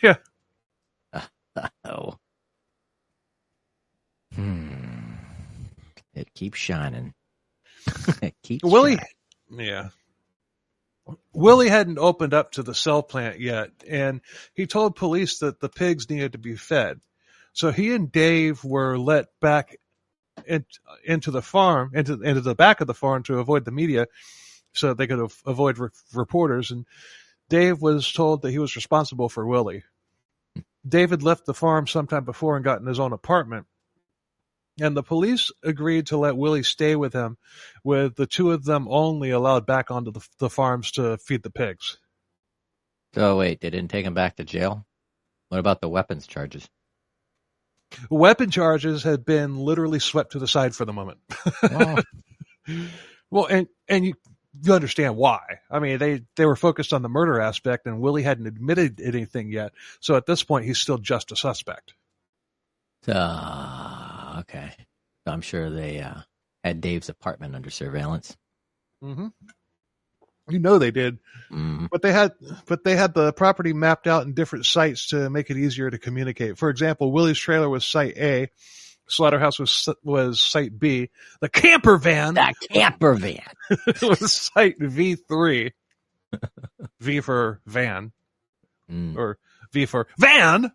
Speaker 1: Yeah.
Speaker 2: Oh. It keeps shining. It keeps
Speaker 1: Willie.
Speaker 2: shining.
Speaker 1: Yeah. Willie hadn't opened up to the cell plant yet, and he told police that the pigs needed to be fed. So he and Dave were let back into the farm, into the back of the farm to avoid the media, so they could avoid reporters. And Dave was told that he was responsible for Willie. David left the farm sometime before and got in his own apartment. And the police agreed to let Willie stay with him, with the two of them only allowed back onto the farms to feed the pigs.
Speaker 2: So wait, they didn't take him back to jail? What about the weapons charges?
Speaker 1: Weapon charges had been literally swept to the side for the moment.
Speaker 2: Oh,
Speaker 1: Well, and you understand why. I mean, they were focused on the murder aspect, and Willie hadn't admitted anything yet. So at this point, he's still just a suspect.
Speaker 2: okay. So I'm sure they had Dave's apartment under surveillance.
Speaker 1: Mm-hmm. You know they did, but they had the property mapped out in different sites to make it easier to communicate. For example, Willie's trailer was site A, Slaughterhouse was site B, the camper van was site V3, V for van, or V for van.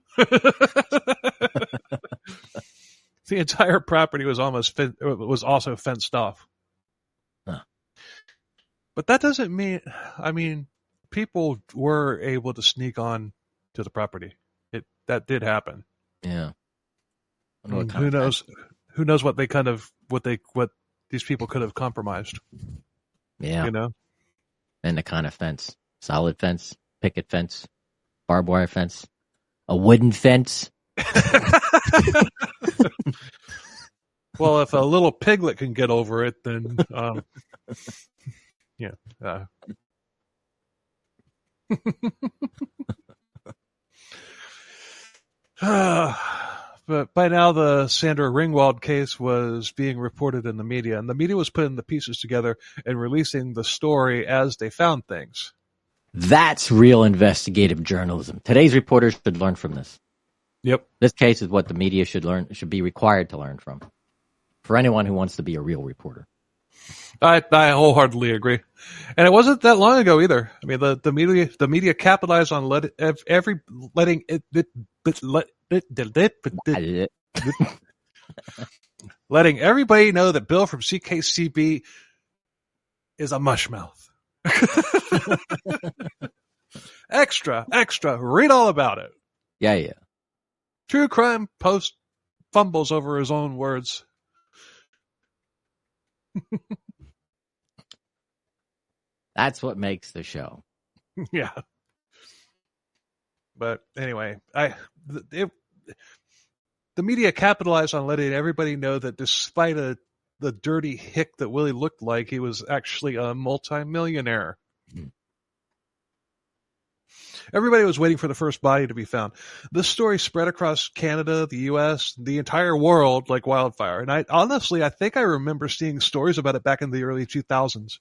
Speaker 1: The entire property was also fenced off.
Speaker 2: Huh.
Speaker 1: But that doesn't mean, people were able to sneak on to the property. That did happen.
Speaker 2: Yeah.
Speaker 1: Who knows what these people could have compromised.
Speaker 2: Yeah.
Speaker 1: You know?
Speaker 2: And the kind of fence. Solid fence, picket fence, barbed wire fence, a wooden fence.
Speaker 1: Well, if a little piglet can get over it, then yeah. But by now, the Sandra Ringwald case was being reported in the media, and the media was putting the pieces together and releasing the story as they found things.
Speaker 2: That's real investigative journalism. Today's reporters should learn from this.
Speaker 1: Yep.
Speaker 2: This case is what the media should be required to learn from. For anyone who wants to be a real reporter.
Speaker 1: I wholeheartedly agree, and it wasn't that long ago either. I mean, the media capitalized on letting everybody know that Bill from CKCB is a mushmouth. Extra, read all about it.
Speaker 2: Yeah.
Speaker 1: True crime post fumbles over his own words.
Speaker 2: That's what makes the show.
Speaker 1: Yeah. But anyway, the media capitalized on letting everybody know that despite the dirty hick that Willie looked like, he was actually a multimillionaire. Everybody was waiting for the first body to be found. This story spread across Canada, the U.S., the entire world like wildfire. And I think I remember seeing stories about it back in the early 2000s.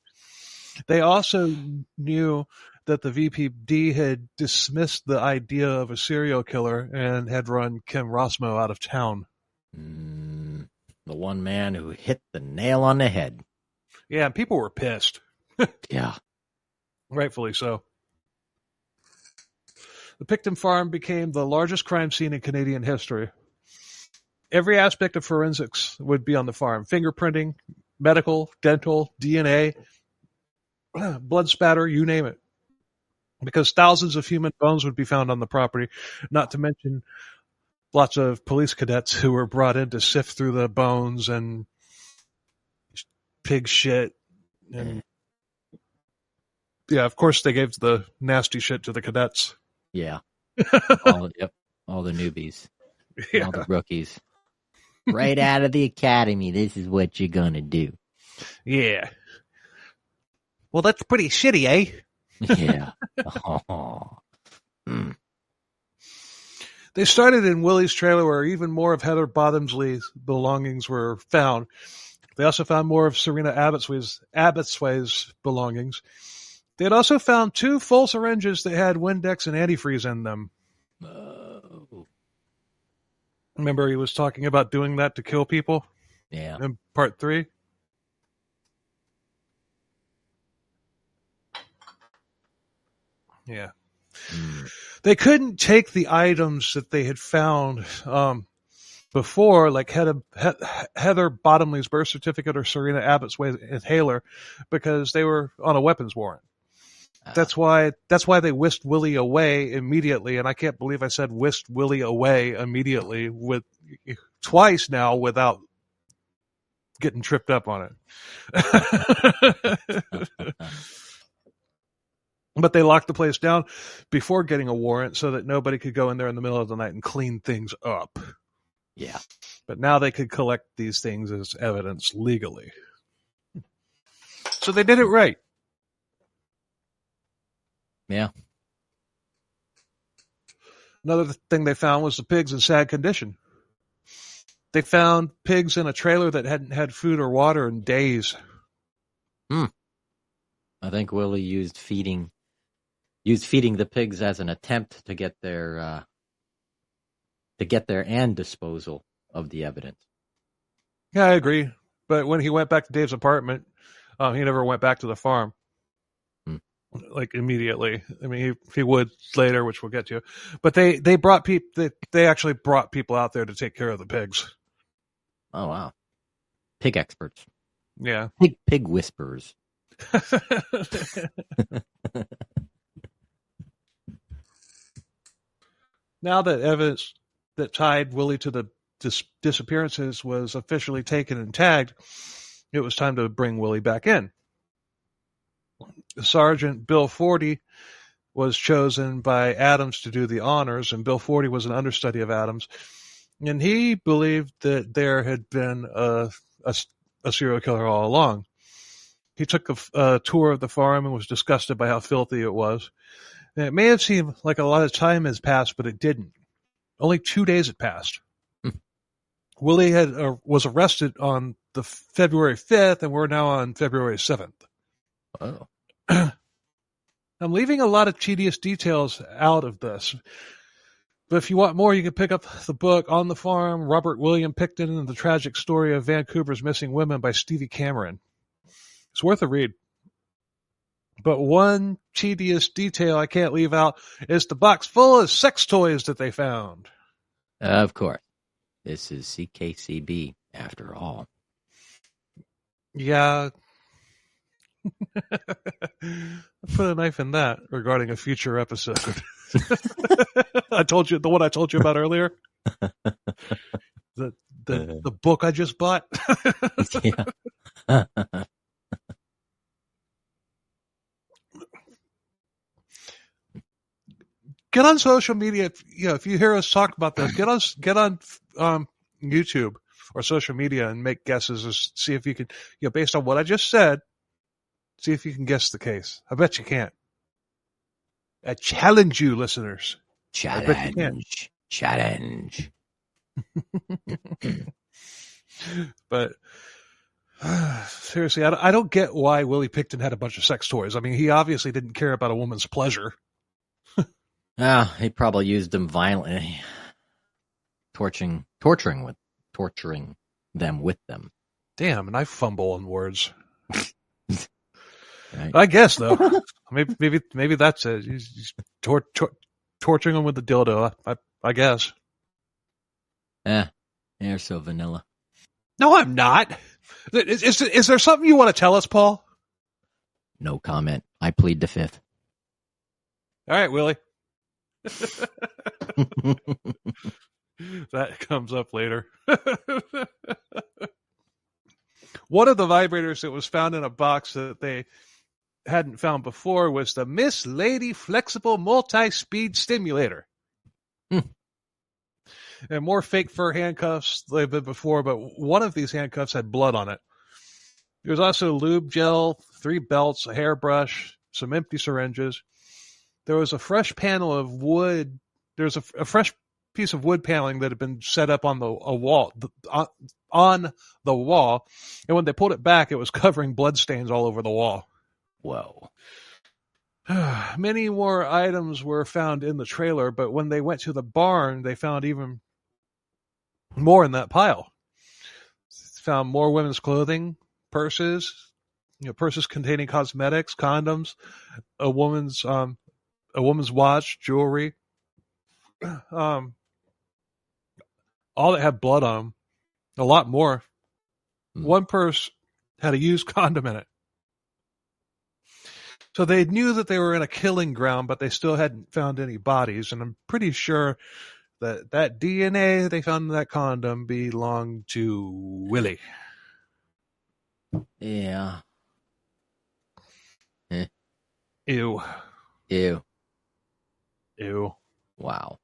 Speaker 1: They also knew that the VPD had dismissed the idea of a serial killer and had run Kim Rossmo out of town.
Speaker 2: The one man who hit the nail on the head.
Speaker 1: Yeah, and people were pissed.
Speaker 2: Yeah.
Speaker 1: Rightfully so. The Pickton farm became the largest crime scene in Canadian history. Every aspect of forensics would be on the farm. Fingerprinting, medical, dental, DNA, blood spatter, you name it. Because thousands of human bones would be found on the property, not to mention lots of police cadets who were brought in to sift through the bones and pig shit. And yeah, of course they gave the nasty shit to the cadets.
Speaker 2: Yeah. All the newbies. Yeah. All the rookies. Right out of the academy, this is what you're going to do.
Speaker 1: Yeah. Well, that's pretty shitty, eh?
Speaker 2: Yeah.
Speaker 1: They started in Willie's trailer where even more of Heather Bottomsley's belongings were found. They also found more of Serena Abbotsway's belongings. They had also found 2 full syringes that had Windex and antifreeze in them. Remember he was talking about doing that to kill people?
Speaker 2: Yeah.
Speaker 1: In part 3? Yeah. They couldn't take the items that they had found before, like Heather Bottomley's birth certificate or Serena Abbotsway's inhaler, because they were on a weapons warrant. That's why they whisked Willie away immediately, and I can't believe I said whisked Willie away immediately twice now without getting tripped up on it. But they locked the place down before getting a warrant so that nobody could go in there in the middle of the night and clean things up.
Speaker 2: Yeah.
Speaker 1: But now they could collect these things as evidence legally. So they did it right.
Speaker 2: Yeah.
Speaker 1: Another thing they found was the pigs in sad condition. They found pigs in a trailer that hadn't had food or water in days.
Speaker 2: I think Willie used feeding the pigs as an attempt to get there and disposal of the evidence.
Speaker 1: Yeah, I agree. But when he went back to Dave's apartment, he never went back to the farm. Like immediately. I mean, he would later, which we'll get to. But they brought people. They actually brought people out there to take care of the pigs.
Speaker 2: Oh wow, pig experts.
Speaker 1: Yeah,
Speaker 2: pig whisperers.
Speaker 1: Now that evidence that tied Willie to the disappearances was officially taken and tagged, it was time to bring Willie back in. Sergeant Bill Forty was chosen by Adams to do the honors, and Bill Forty was an understudy of Adams, and he believed that there had been a serial killer all along. He took a tour of the farm and was disgusted by how filthy it was. And it may have seemed like a lot of time has passed, but it didn't. Only 2 days had passed. Willie was arrested on the February 5th, and we're now on February 7th.
Speaker 2: Oh.
Speaker 1: I'm leaving a lot of tedious details out of this. But if you want more, you can pick up the book On the Farm, Robert William Pickton, and the Tragic Story of Vancouver's Missing Women by Stevie Cameron. It's worth a read. But one tedious detail I can't leave out is the box full of sex toys that they found.
Speaker 2: Of course. This is CKCB, after all.
Speaker 1: Yeah. Put a knife in that regarding a future episode. I told you, the one I told you about earlier. The book I just bought.
Speaker 2: Yeah.
Speaker 1: Get on social media. If you hear us talk about this, get on YouTube or social media and make guesses or see if you can, based on what I just said, see if you can guess the case. I bet you can't. I challenge you, listeners.
Speaker 2: Challenge.
Speaker 1: I bet you can't.
Speaker 2: Challenge.
Speaker 1: But seriously, I don't get why Willie Pickton had a bunch of sex toys. I mean, he obviously didn't care about a woman's pleasure.
Speaker 2: He probably used them violently, torturing them with them.
Speaker 1: Damn, and I fumble on words.
Speaker 2: Right.
Speaker 1: I guess though, maybe that's it. He's torturing them with the dildo. I guess.
Speaker 2: You're so vanilla.
Speaker 1: No, I'm not. Is there something you want to tell us, Paul?
Speaker 2: No comment. I plead the fifth.
Speaker 1: All right, Willie. That comes up later. One of the vibrators that was found in a box that they hadn't found before was the Miss Lady Flexible Multi-Speed Stimulator. And more fake fur handcuffs they've been before, but one of these handcuffs had blood on it. There was also lube gel, 3 belts, a hairbrush, some empty syringes. There was a fresh panel of wood. There's a fresh piece of wood paneling that had been set up on on the wall, and when they pulled it back, it was covering bloodstains all over the wall.
Speaker 2: Whoa.
Speaker 1: Many more items were found in the trailer, but when they went to the barn, they found even more in that pile. Found more women's clothing, purses, purses containing cosmetics, condoms, a woman's watch, jewelry, all that had blood on them. A lot more. One purse had a used condom in it. So they knew that they were in a killing ground, but they still hadn't found any bodies. And I'm pretty sure that DNA they found in that condom belonged to Willie.
Speaker 2: Yeah.
Speaker 1: Ew.
Speaker 2: Ew.
Speaker 1: Ew.
Speaker 2: Wow.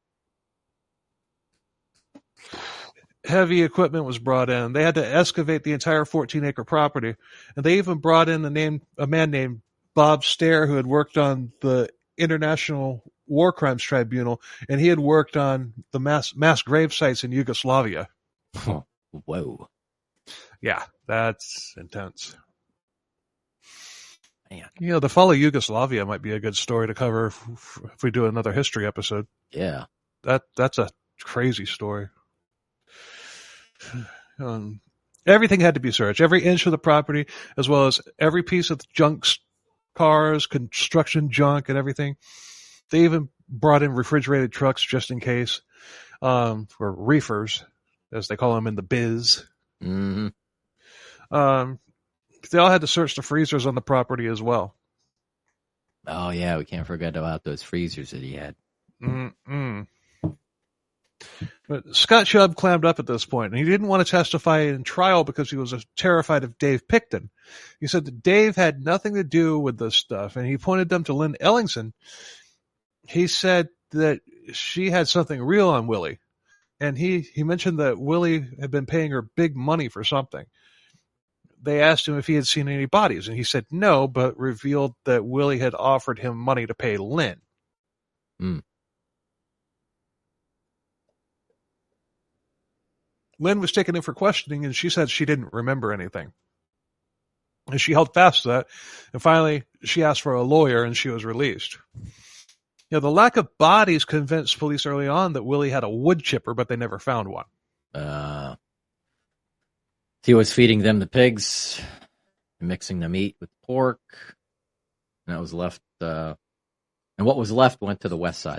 Speaker 1: heavy equipment was brought in. They had to excavate the entire 14-acre property, and they even brought in a man named Bob Stair, who had worked on the International War Crimes Tribunal, and he had worked on the mass grave sites in Yugoslavia.
Speaker 2: Whoa.
Speaker 1: Yeah, that's intense.
Speaker 2: Man.
Speaker 1: You know, the fall of Yugoslavia might be a good story to cover if we do another history episode.
Speaker 2: Yeah.
Speaker 1: That's a crazy story. Everything had to be searched. Every inch of the property, as well as every piece of the junk cars, construction junk, and everything. They even brought in refrigerated trucks just in case, or reefers, as they call them in the biz.
Speaker 2: Mm-hmm.
Speaker 1: They all had to search the freezers on the property as well.
Speaker 2: Oh, yeah, we can't forget about those freezers that he had.
Speaker 1: Mm-mm. But Scott Chubb clammed up at this point, and he didn't want to testify in trial because he was terrified of Dave Pickton. He said that Dave had nothing to do with this stuff, and he pointed them to Lynn Ellingson. He said that she had something real on Willie, and he mentioned that Willie had been paying her big money for something. They asked him if he had seen any bodies, and he said no, but revealed that Willie had offered him money to pay Lynn.
Speaker 2: Mm.
Speaker 1: Lynn was taken in for questioning, and she said she didn't remember anything. And she held fast to that, and finally she asked for a lawyer, and she was released. You know, the lack of bodies convinced police early on that Willie had a wood chipper, but they never found one.
Speaker 2: He was feeding them the pigs, mixing the meat with pork, and that was left. And what was left went to the West Side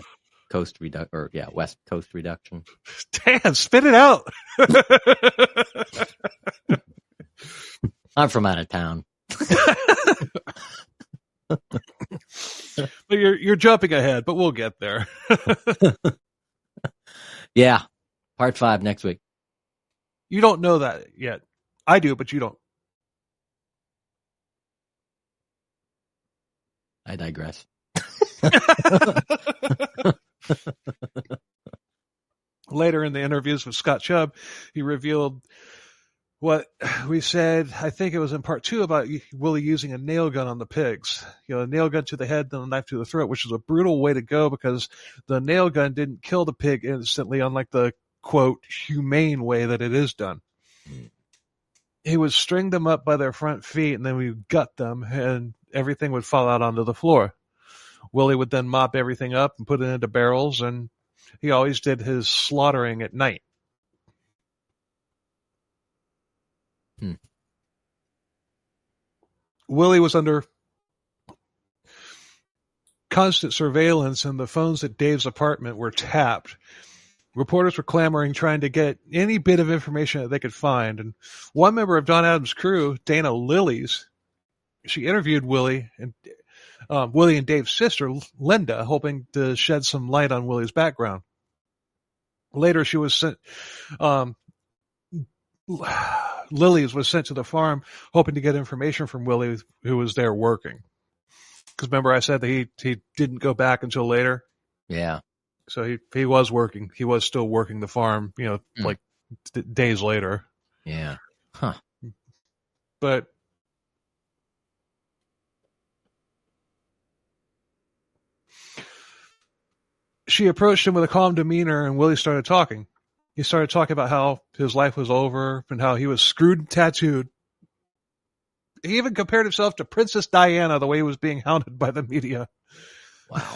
Speaker 2: West Coast reduction.
Speaker 1: Dan, spit it out.
Speaker 2: I'm from out of town.
Speaker 1: But you're jumping ahead, but we'll get there.
Speaker 2: Yeah, part 5 next week.
Speaker 1: You don't know that yet. I do, but you don't.
Speaker 2: I digress.
Speaker 1: Later in the interviews with Scott Chubb, he revealed what we said, I think it was in part 2, about Willie using a nail gun on the pigs. You know, a nail gun to the head, then a knife to the throat, which is a brutal way to go because the nail gun didn't kill the pig instantly, unlike the, quote, humane way that it is done. He would string them up by their front feet, and then we would gut them, and everything would fall out onto the floor. Willie would then mop everything up and put it into barrels, and he always did his slaughtering at night. Willie was under constant surveillance, and the phones at Dave's apartment were tapped. Reporters were clamoring, trying to get any bit of information that they could find. And one member of Don Adams' crew, Dana Lillies, she interviewed Willie and Dave's sister, Linda, hoping to shed some light on Willie's background. Later, she was sent. Lillies was sent to the farm, hoping to get information from Willie, who was there working. Because remember, I said that he didn't go back until later.
Speaker 2: Yeah.
Speaker 1: So he was working. He was still working the farm, like days later.
Speaker 2: Yeah. Huh.
Speaker 1: But she approached him with a calm demeanor, and Willie started talking. He started talking about how his life was over and how he was screwed and tattooed. He even compared himself to Princess Diana, the way he was being hounded by the media.
Speaker 2: Wow.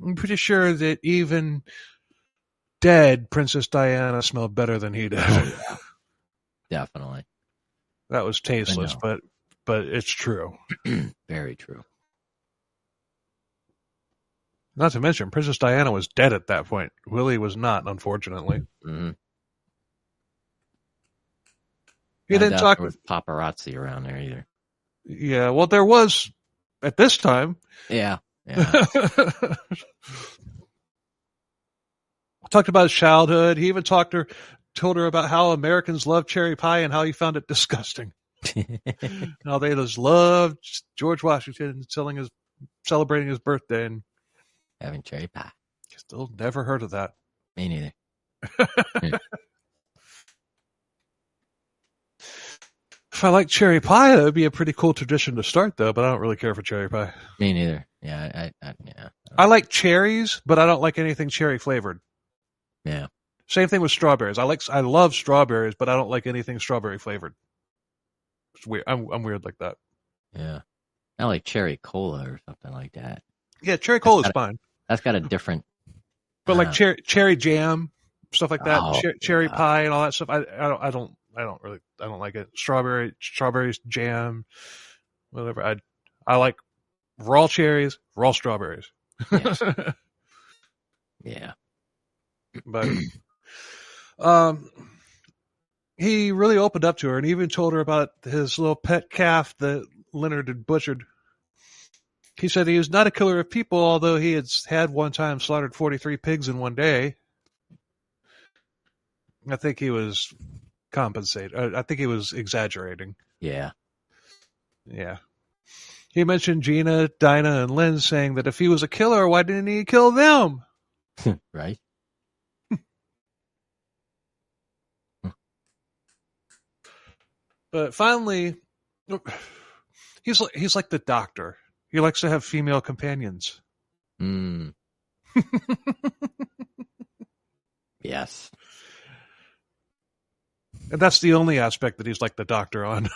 Speaker 1: I'm pretty sure that even dead Princess Diana smelled better than he did.
Speaker 2: Oh, yeah. Definitely.
Speaker 1: That was tasteless, but it's true.
Speaker 2: Very true.
Speaker 1: Not to mention, Princess Diana was dead at that point. Willie was not, unfortunately.
Speaker 2: Mm-hmm.
Speaker 1: He didn't talk
Speaker 2: with paparazzi around there either.
Speaker 1: Yeah, well, there was at this time.
Speaker 2: Yeah.
Speaker 1: Talked about his childhood. He even told her about how Americans love cherry pie and how he found it disgusting. How they just loved George Washington celebrating his birthday and
Speaker 2: having cherry pie.
Speaker 1: Still never heard of that.
Speaker 2: Me neither.
Speaker 1: If I like cherry pie, that would be a pretty cool tradition to start, though. But I don't really care for cherry pie.
Speaker 2: Me neither. Yeah, yeah.
Speaker 1: I like cherries, but I don't like anything cherry flavored.
Speaker 2: Yeah.
Speaker 1: Same thing with strawberries. I love strawberries, but I don't like anything strawberry flavored. It's weird. I'm weird like that.
Speaker 2: Yeah. I like cherry cola or something like that.
Speaker 1: Yeah, cherry cola is fine.
Speaker 2: That's got a different.
Speaker 1: But like cherry jam, stuff like that, cherry
Speaker 2: yeah.
Speaker 1: pie and all that stuff. I don't like it. Strawberries jam, whatever. I like raw cherries, raw strawberries.
Speaker 2: Yes. Yeah.
Speaker 1: But he really opened up to her and even told her about his little pet calf that Leonard had butchered. He said he was not a killer of people, although he had one time slaughtered 43 pigs in one day. I think he was I think he was exaggerating.
Speaker 2: Yeah.
Speaker 1: Yeah. He mentioned Gina, Dinah, and Lynn saying that if he was a killer, why didn't he kill them?
Speaker 2: Right.
Speaker 1: But finally, he's like the Doctor. He likes to have female companions.
Speaker 2: Mm. Yes.
Speaker 1: And that's the only aspect that he's like the Doctor on.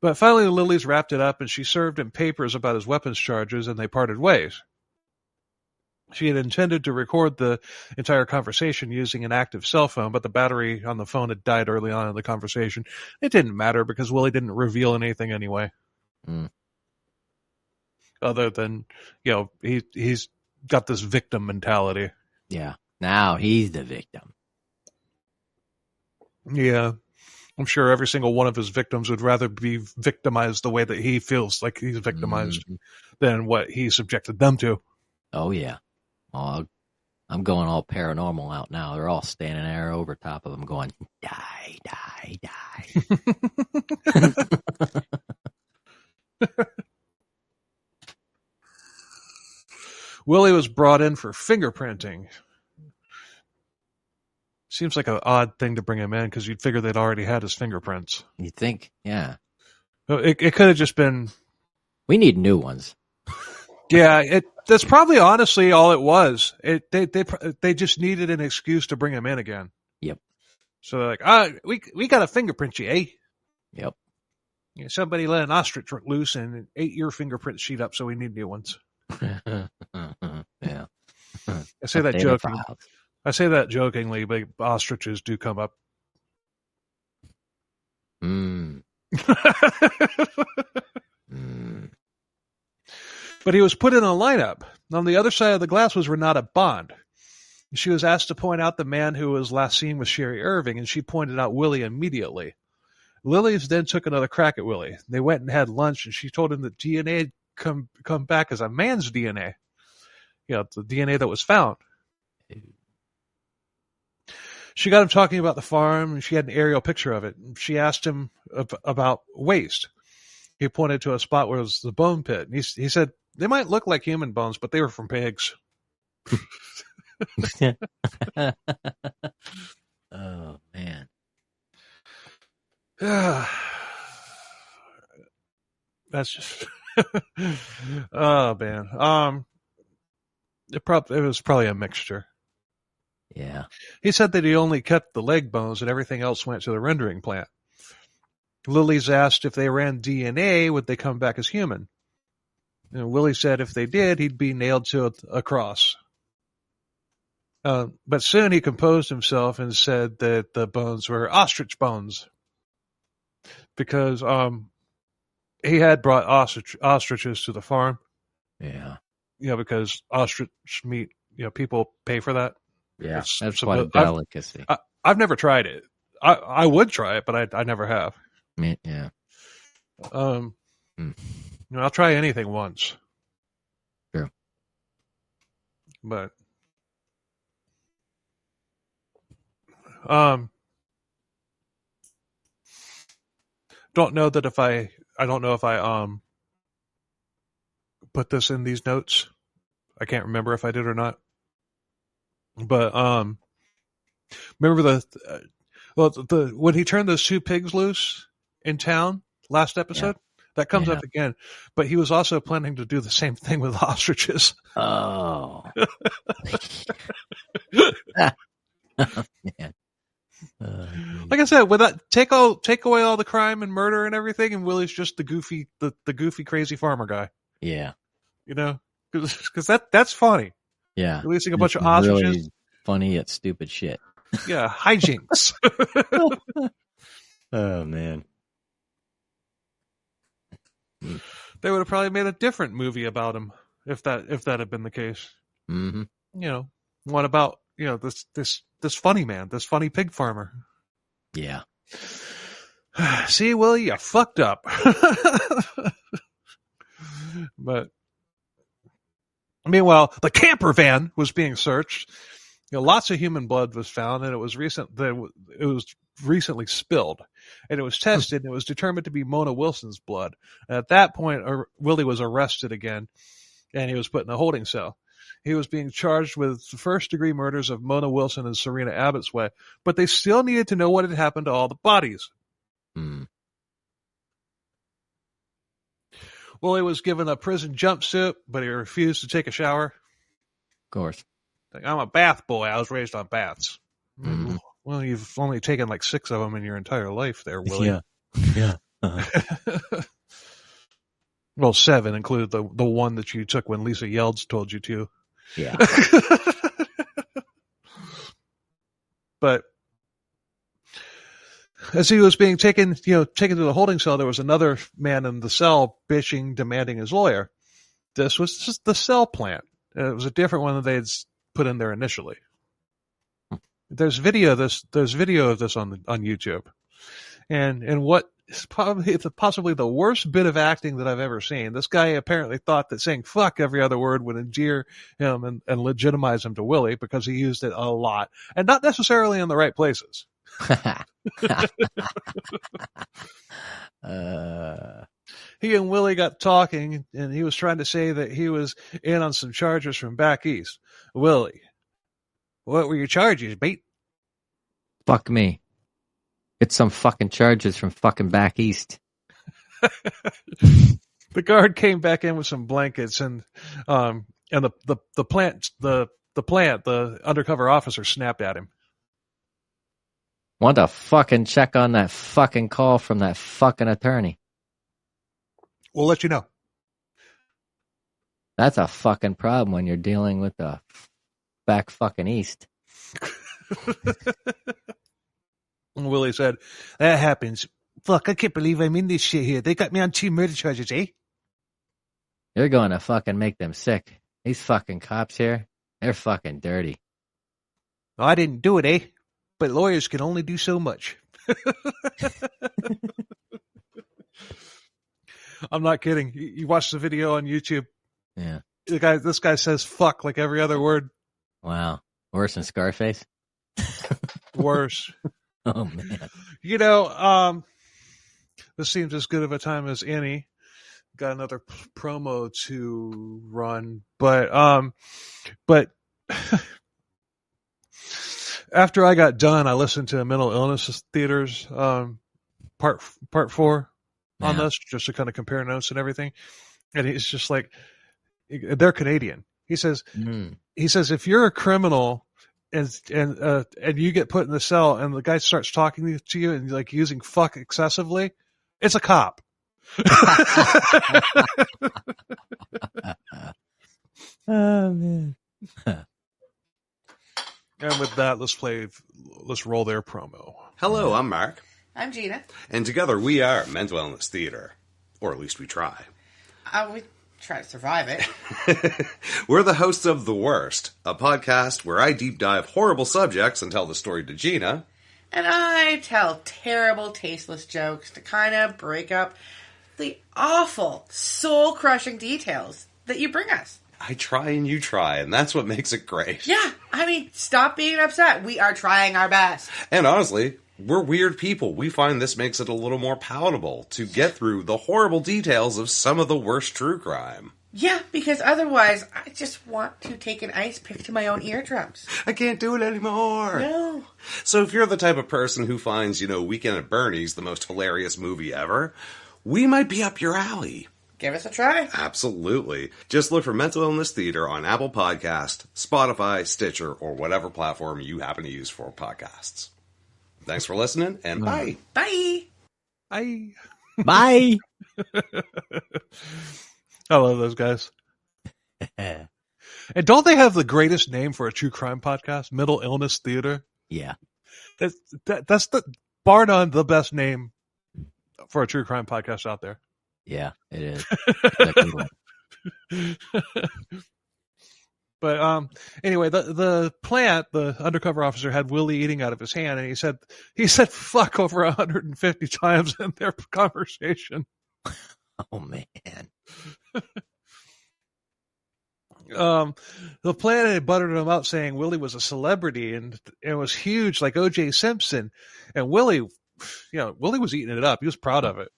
Speaker 1: But finally, Lily's wrapped it up and she served him papers about his weapons charges and they parted ways. She had intended to record the entire conversation using an active cell phone, but the battery on the phone had died early on in the conversation. It didn't matter because Willie didn't reveal anything anyway.
Speaker 2: Mm.
Speaker 1: Other than, he's got this victim mentality.
Speaker 2: Yeah. Now he's the victim.
Speaker 1: Yeah. I'm sure every single one of his victims would rather be victimized the way that he feels like he's victimized than what he subjected them to.
Speaker 2: Oh, yeah. Oh, I'm going all paranormal out now. They're all standing there over top of him going, die, die, die.
Speaker 1: Willie was brought in for fingerprinting. Seems like an odd thing to bring him in because you'd figure they'd already had his fingerprints.
Speaker 2: You think? Yeah.
Speaker 1: It could have just been...
Speaker 2: We need new ones.
Speaker 1: Yeah, that's probably honestly all it was. They just needed an excuse to bring him in again.
Speaker 2: Yep.
Speaker 1: So they're like, we got to fingerprint you, eh?
Speaker 2: Yep.
Speaker 1: Yeah, somebody let an ostrich loose and ate your fingerprint sheet up, so we need new ones.
Speaker 2: Yeah.
Speaker 1: I say that joking. I say that jokingly, but ostriches do come up. But he was put in a lineup. On the other side of the glass was Renata Bond. She was asked to point out the man who was last seen with Sherry Irving, and she pointed out Willie immediately. Lilies then took another crack at Willie. They went and had lunch, and she told him that DNA had come back as a man's DNA. The DNA that was found. She got him talking about the farm, and she had an aerial picture of it. She asked him about waste. He pointed to a spot where it was the bone pit. And he said, they might look like human bones, but they were from pigs.
Speaker 2: Oh, man.
Speaker 1: That's just... Oh, man. It was probably a mixture.
Speaker 2: Yeah.
Speaker 1: He said that he only kept the leg bones and everything else went to the rendering plant. Lily's asked if they ran DNA, would they come back as human? And Willie said if they did, he'd be nailed to a cross. But soon he composed himself and said that the bones were ostrich bones. Because he had brought ostriches to the farm.
Speaker 2: Yeah.
Speaker 1: Because ostrich meat, people pay for that.
Speaker 2: Yeah, that's quite a delicacy.
Speaker 1: I've never tried it. I would try it, but I never have.
Speaker 2: Yeah.
Speaker 1: I'll try anything once.
Speaker 2: Sure.
Speaker 1: But don't know that I don't know if I put this in these notes, I can't remember if I did or not. But remember the when he turned those two pigs loose in town last episode? That comes up again. But he was also planning to do the same thing with ostriches.
Speaker 2: Oh. Man.
Speaker 1: Like I said, with that, take away all the crime and murder and everything, and Willie's just the goofy, crazy farmer guy.
Speaker 2: Yeah,
Speaker 1: you know, because that's funny.
Speaker 2: Yeah,
Speaker 1: Releasing a bunch of ostriches,
Speaker 2: really funny yet stupid shit.
Speaker 1: Yeah, hijinks.
Speaker 2: Oh man,
Speaker 1: they would have probably made a different movie about him if that had been the case.
Speaker 2: Mm-hmm.
Speaker 1: You know, what about this funny man, this funny pig farmer?
Speaker 2: Yeah.
Speaker 1: See, Willie, you fucked up. But meanwhile, the camper van was being searched. Lots of human blood was found, and it was recently spilled, and it was tested, and it was determined to be Mona Wilson's blood. And at that point, Willie was arrested again, and he was put in a holding cell. He was being charged with first-degree murders of Mona Wilson and Serena Abbotsway, but they still needed to know what had happened to all the bodies. Willie was given a prison jumpsuit, but he refused to take a shower.
Speaker 2: Of course.
Speaker 1: Like, I'm a bath boy. I was raised on baths.
Speaker 2: Mm-hmm.
Speaker 1: Well, you've only taken like 6 of them in your entire life there, Willie.
Speaker 2: Yeah. Uh-huh.
Speaker 1: Well, 7 include the one that you took when Lisa Yelds told you to.
Speaker 2: Yeah.
Speaker 1: But as he was being taken to the holding cell, there was another man in the cell bitching, demanding his lawyer. This was just the cell plant. It was a different one that they had put in there initially. There's video of this on YouTube, and what is possibly the worst bit of acting that I've ever seen. This guy apparently thought that saying "fuck" every other word would endear him and legitimize him to Willie, because he used it a lot and not necessarily in the right places. He and Willie got talking, and he was trying to say that he was in on some charges from back east. Willie, what were your charges, mate?
Speaker 2: Fuck me. Get some fucking charges from fucking back east.
Speaker 1: The guard came back in with some blankets, and the undercover officer snapped at him.
Speaker 2: Want to fucking check on that fucking call from that fucking attorney.
Speaker 1: We'll let you know.
Speaker 2: That's a fucking problem when you're dealing with the back fucking east.
Speaker 1: Willie said, that happens. Fuck, I can't believe I'm in this shit here. They got me on 2 murder charges, eh?
Speaker 2: You're going to fucking make them sick. These fucking cops here, they're fucking dirty.
Speaker 1: I didn't do it, eh? But lawyers can only do so much. I'm not kidding. You watch the video on YouTube.
Speaker 2: Yeah.
Speaker 1: This guy says fuck like every other word.
Speaker 2: Wow. Worse than Scarface?
Speaker 1: Worse.
Speaker 2: Oh, man.
Speaker 1: This seems as good of a time as any. Got another promo to run, but after I got done, I listened to Mental Illness Theater's part 4 on this, just to kind of compare notes and everything. And he's just like, they're Canadian. He says, if you're a criminal and you get put in the cell and the guy starts talking to you and like using fuck excessively, it's a cop.
Speaker 2: Oh man.
Speaker 1: And with that, let's roll their promo.
Speaker 4: Hello, I'm Mark.
Speaker 5: I'm Gina.
Speaker 4: And together we are Mental Illness Theater. Or at least we try.
Speaker 5: We try to survive it.
Speaker 4: We're the hosts of The Worst, a podcast where I deep dive horrible subjects and tell the story to Gina.
Speaker 5: And I tell terrible, tasteless jokes to kind of break up the awful, soul-crushing details that you bring us.
Speaker 4: I try and you try, and that's what makes it great.
Speaker 5: Yeah, I mean, stop being upset. We are trying our best.
Speaker 4: And honestly, we're weird people. We find this makes it a little more palatable to get through the horrible details of some of the worst true crime.
Speaker 5: Yeah, because otherwise I just want to take an ice pick to my own eardrums.
Speaker 4: I can't do it anymore.
Speaker 5: No.
Speaker 4: So if you're the type of person who finds, Weekend at Bernie's the most hilarious movie ever, we might be up your alley.
Speaker 5: Give us a try.
Speaker 4: Absolutely. Just look for Mental Illness Theater on Apple Podcast, Spotify, Stitcher, or whatever platform you happen to use for podcasts. Thanks for listening, and bye.
Speaker 5: Bye.
Speaker 1: Bye.
Speaker 2: Bye.
Speaker 1: I love those guys. And don't they have the greatest name for a true crime podcast? Mental Illness Theater.
Speaker 2: Yeah.
Speaker 1: That's the bar none the best name for a true crime podcast out there.
Speaker 2: Yeah, it is. Exactly.
Speaker 1: But anyway, the plant, the undercover officer had Willie eating out of his hand, and he said fuck over 150 times in their conversation.
Speaker 2: Oh man.
Speaker 1: The plant had buttered him up, saying Willie was a celebrity and it was huge, like O.J. Simpson. And Willie was eating it up. He was proud of it.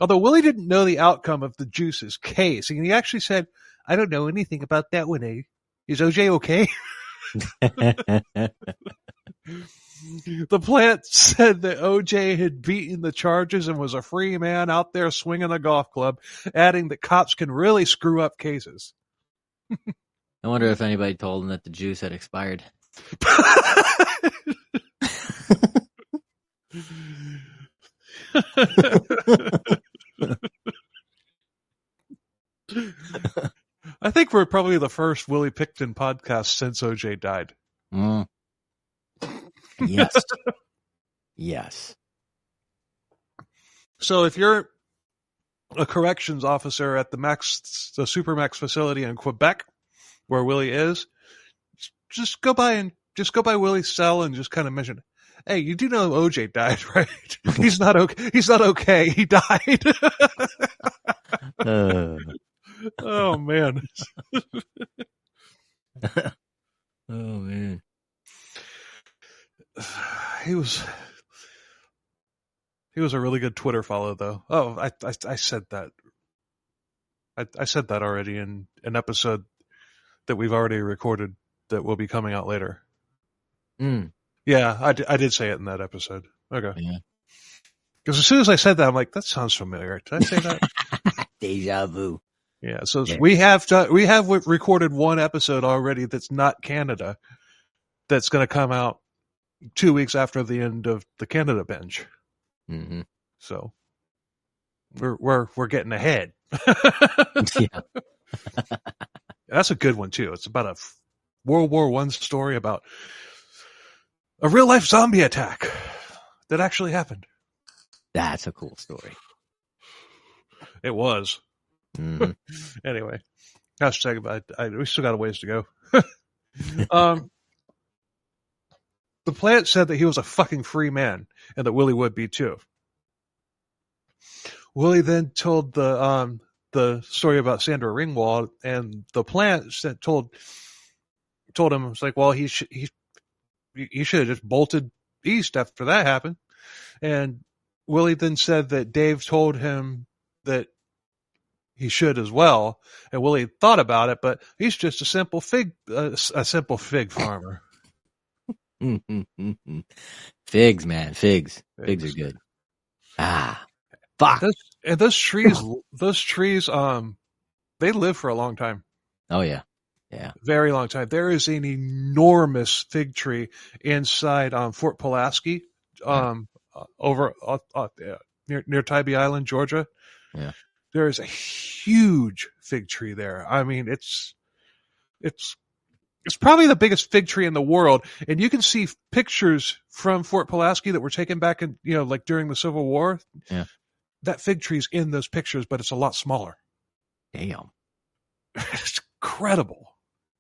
Speaker 1: Although Willie didn't know the outcome of the Juice's case, and he actually said, "I don't know anything about that one. Eh? Is O.J. okay?" The plant said that O.J. had beaten the charges and was a free man out there swinging a golf club, adding that cops can really screw up cases.
Speaker 2: I wonder if anybody told him that the juice had expired.
Speaker 1: I think we're probably the first Willie Pickton podcast since O.J. died.
Speaker 2: Mm. Yes. Yes.
Speaker 1: So if you're a corrections officer at the Supermax facility in Quebec, where Willie is, just go by Willie's cell and just kind of mention, "Hey, you do know OJ died, right? He's not okay. He's not okay. He died." Oh man.
Speaker 2: Oh man.
Speaker 1: He was a really good Twitter follow, though. Oh, I said that. I said that already in an episode that we've already recorded that will be coming out later.
Speaker 2: Mm.
Speaker 1: Yeah, I did say it in that episode. Okay.
Speaker 2: Yeah.
Speaker 1: Because as soon as I said that, I'm like, that sounds familiar. Did I say that?
Speaker 2: Deja vu.
Speaker 1: Yeah. So
Speaker 2: Yeah.
Speaker 1: we have recorded one episode already that's not Canada. That's going to come out 2 weeks after the end of the Canada Binge.
Speaker 2: Mm-hmm.
Speaker 1: So we're getting ahead.
Speaker 2: Yeah.
Speaker 1: That's a good one too. It's about a World War I story about a real life zombie attack that actually happened.
Speaker 2: That's a cool story.
Speaker 1: It was.
Speaker 2: Mm-hmm.
Speaker 1: Anyway, hashtag. We still got a ways to go. The plant said that he was a fucking free man and that Willie would be too. Willie then told the story about Sandra Ringwald, and the plant told him, it's like, well, he should have just bolted east after that happened. And Willie then said that Dave told him that he should as well. And Willie thought about it, but he's just a simple fig farmer.
Speaker 2: Figs, man. Figs are good. Ah, fuck.
Speaker 1: And those trees, they live for a long time.
Speaker 2: Oh yeah. Yeah.
Speaker 1: Very long time. There is an enormous fig tree inside Fort Pulaski, over near Tybee Island, Georgia.
Speaker 2: Yeah.
Speaker 1: There is a huge fig tree there. I mean, it's probably the biggest fig tree in the world, and you can see pictures from Fort Pulaski that were taken back in, like during the Civil War.
Speaker 2: Yeah.
Speaker 1: That fig tree's in those pictures, but it's a lot smaller.
Speaker 2: Damn.
Speaker 1: It's incredible.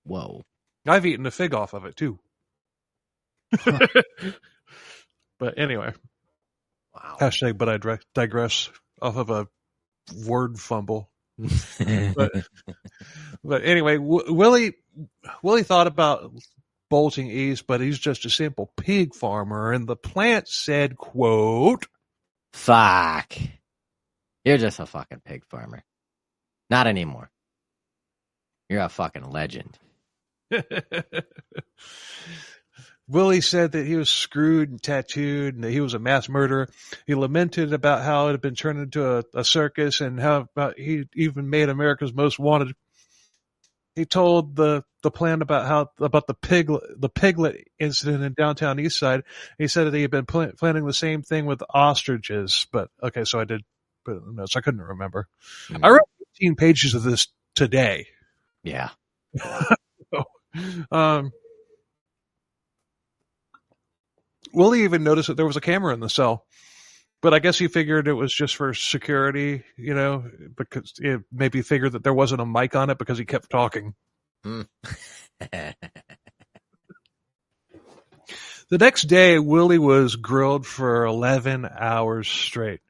Speaker 2: Whoa.
Speaker 1: I've eaten a fig off of it too. But anyway.
Speaker 2: Wow.
Speaker 1: Hashtag, but I digress off of a word fumble. But anyway, Willie thought about bolting east, but he's just a simple pig farmer. And the plant said, quote,
Speaker 2: Fuck. You're just a fucking pig farmer. Not anymore. You're a fucking legend.
Speaker 1: Willie said that he was screwed and tattooed and that he was a mass murderer. He lamented about how it had been turned into a circus and how he even made America's Most Wanted. He told the plan about the piglet incident in downtown Eastside. He said that he had been planning the same thing with ostriches. But okay, so I did put it in the notes. I couldn't remember. I read 15 pages of this today.
Speaker 2: Yeah.
Speaker 1: Willie even noticed that there was a camera in the cell, but I guess he figured it was just for security, because it maybe figured that there wasn't a mic on it because he kept talking. The next day, Willie was grilled for 11 hours straight.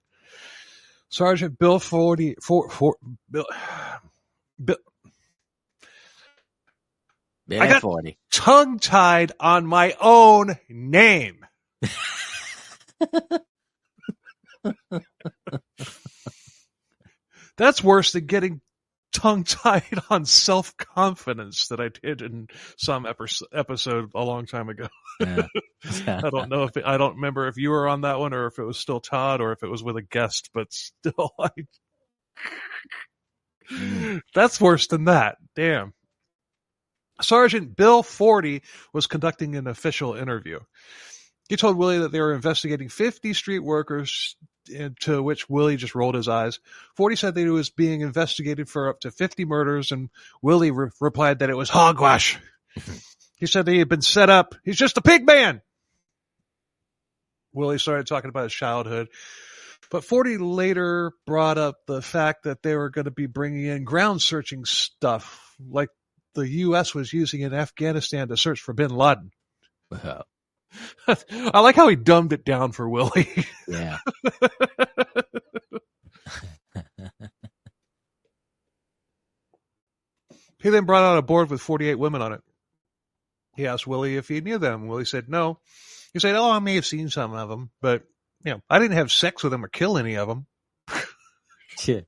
Speaker 1: Sergeant Bill 40, Bill, I got
Speaker 2: 40.
Speaker 1: tongue-tied on my own name. That's worse than getting tongue-tied on self-confidence that I did in some episode a long time ago.
Speaker 2: Yeah.
Speaker 1: I don't remember if you were on that one or if it was still Todd or if it was with a guest, but still, that's worse than that. Damn. Sergeant Bill 40 was conducting an official interview. He told Willie that they were investigating 50 street workers, to which Willie just rolled his eyes. 40 said that he was being investigated for up to 50 murders, and Willie replied that it was hogwash. He said that he had been set up. He's just a pig man. Willie started talking about his childhood. But 40 later brought up the fact that they were going to be bringing in ground searching stuff, like the U.S. was using in Afghanistan to search for bin Laden.
Speaker 2: Wow.
Speaker 1: I like how he dumbed it down for Willie.
Speaker 2: Yeah.
Speaker 1: He then brought out a board with 48 women on it. He asked Willie if he knew them. Willie said no. He said, I may have seen some of them, but I didn't have sex with them or kill any of them.
Speaker 2: Shit.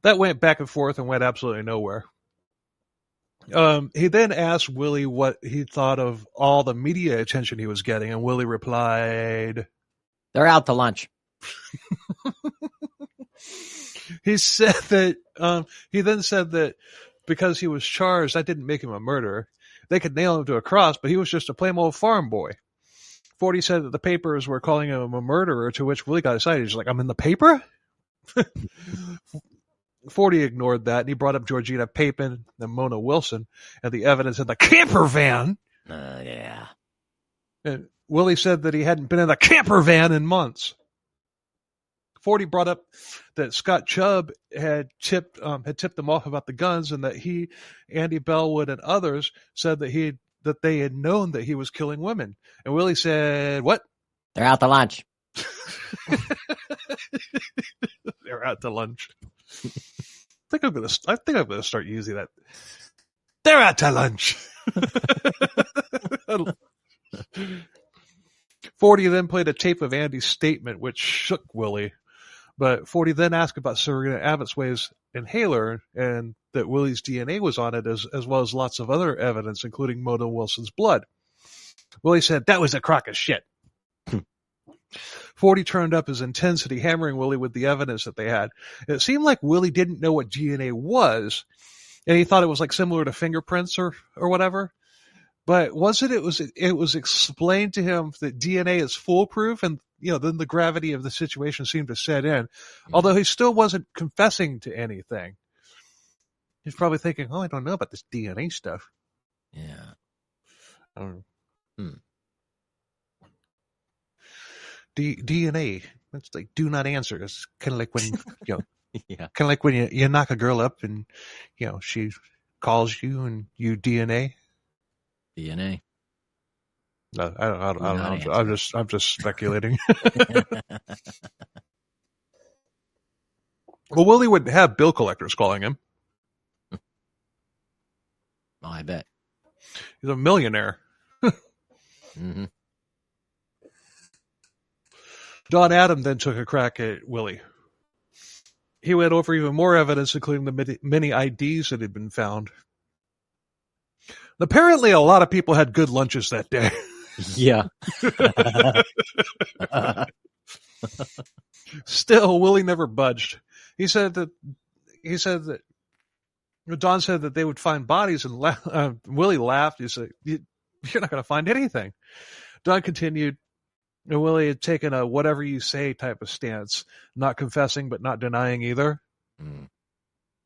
Speaker 1: That went back and forth and went absolutely nowhere. He then asked Willie what he thought of all the media attention he was getting, and Willie replied,
Speaker 2: "They're out to lunch."
Speaker 1: He said that he then said that because he was charged, that didn't make him a murderer. They could nail him to a cross, but he was just a plain old farm boy. 40 said that the papers were calling him a murderer, to which Willie got excited. He's like, I'm in the paper? 40 ignored that, and he brought up Georgina Papin and Mona Wilson and the evidence in the camper van.
Speaker 2: Yeah.
Speaker 1: And Willie said that he hadn't been in the camper van in months. 40 brought up that Scott Chubb had tipped them off about the guns, and that he, Andy Bellwood, and others said that they had known that he was killing women. And Willie said, "What?
Speaker 2: They're out to lunch."
Speaker 1: They're out to lunch. I think I'm gonna start using that. They're out to lunch. 40 then played a tape of Andy's statement, which shook Willie. But 40 then asked about Serena Abbotsway's inhaler, and that Willie's DNA was on it, as well as lots of other evidence, including Mona Wilson's blood. Willie said, "That was a crock of shit." 40 turned up his intensity, hammering Willie with the evidence that they had. It seemed like Willie didn't know what DNA was, and he thought it was like similar to fingerprints or whatever. But it was explained to him that DNA is foolproof, and then the gravity of the situation seemed to set in. Although he still wasn't confessing to anything. He's probably thinking, I don't know about this DNA stuff.
Speaker 2: Yeah.
Speaker 1: DNA. It's like do not answer. It's kind of like when
Speaker 2: yeah.
Speaker 1: kind of like when you knock a girl up and she calls you and you DNA.
Speaker 2: DNA.
Speaker 1: No, I don't know. I'm just speculating. Well, Willie wouldn't have bill collectors calling him.
Speaker 2: Oh, I bet.
Speaker 1: He's a millionaire.
Speaker 2: Mm-hmm.
Speaker 1: Don Adam then took a crack at Willie. He went over even more evidence, including the many IDs that had been found. Apparently, a lot of people had good lunches that day.
Speaker 2: Yeah.
Speaker 1: Still, Willie never budged. He said that Don said that they would find bodies, and Willie laughed. He said, "You're not going to find anything." Don continued, and Willie had taken a whatever you say type of stance, not confessing but not denying either.
Speaker 2: Mm.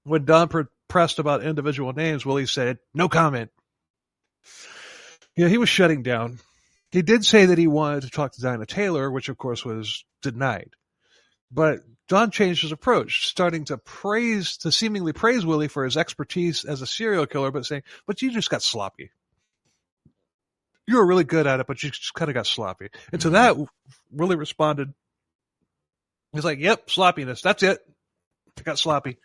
Speaker 1: When Don pressed about individual names, Willie said, "No comment." He was shutting down. He did say that he wanted to talk to Dinah Taylor, which of course was denied. But Don changed his approach, starting to seemingly praise Willie for his expertise as a serial killer, but saying, "But you just got sloppy. You were really good at it, but you just kind of got sloppy." And to that, Willie responded, he's like, "Yep, sloppiness. That's it. I got sloppy."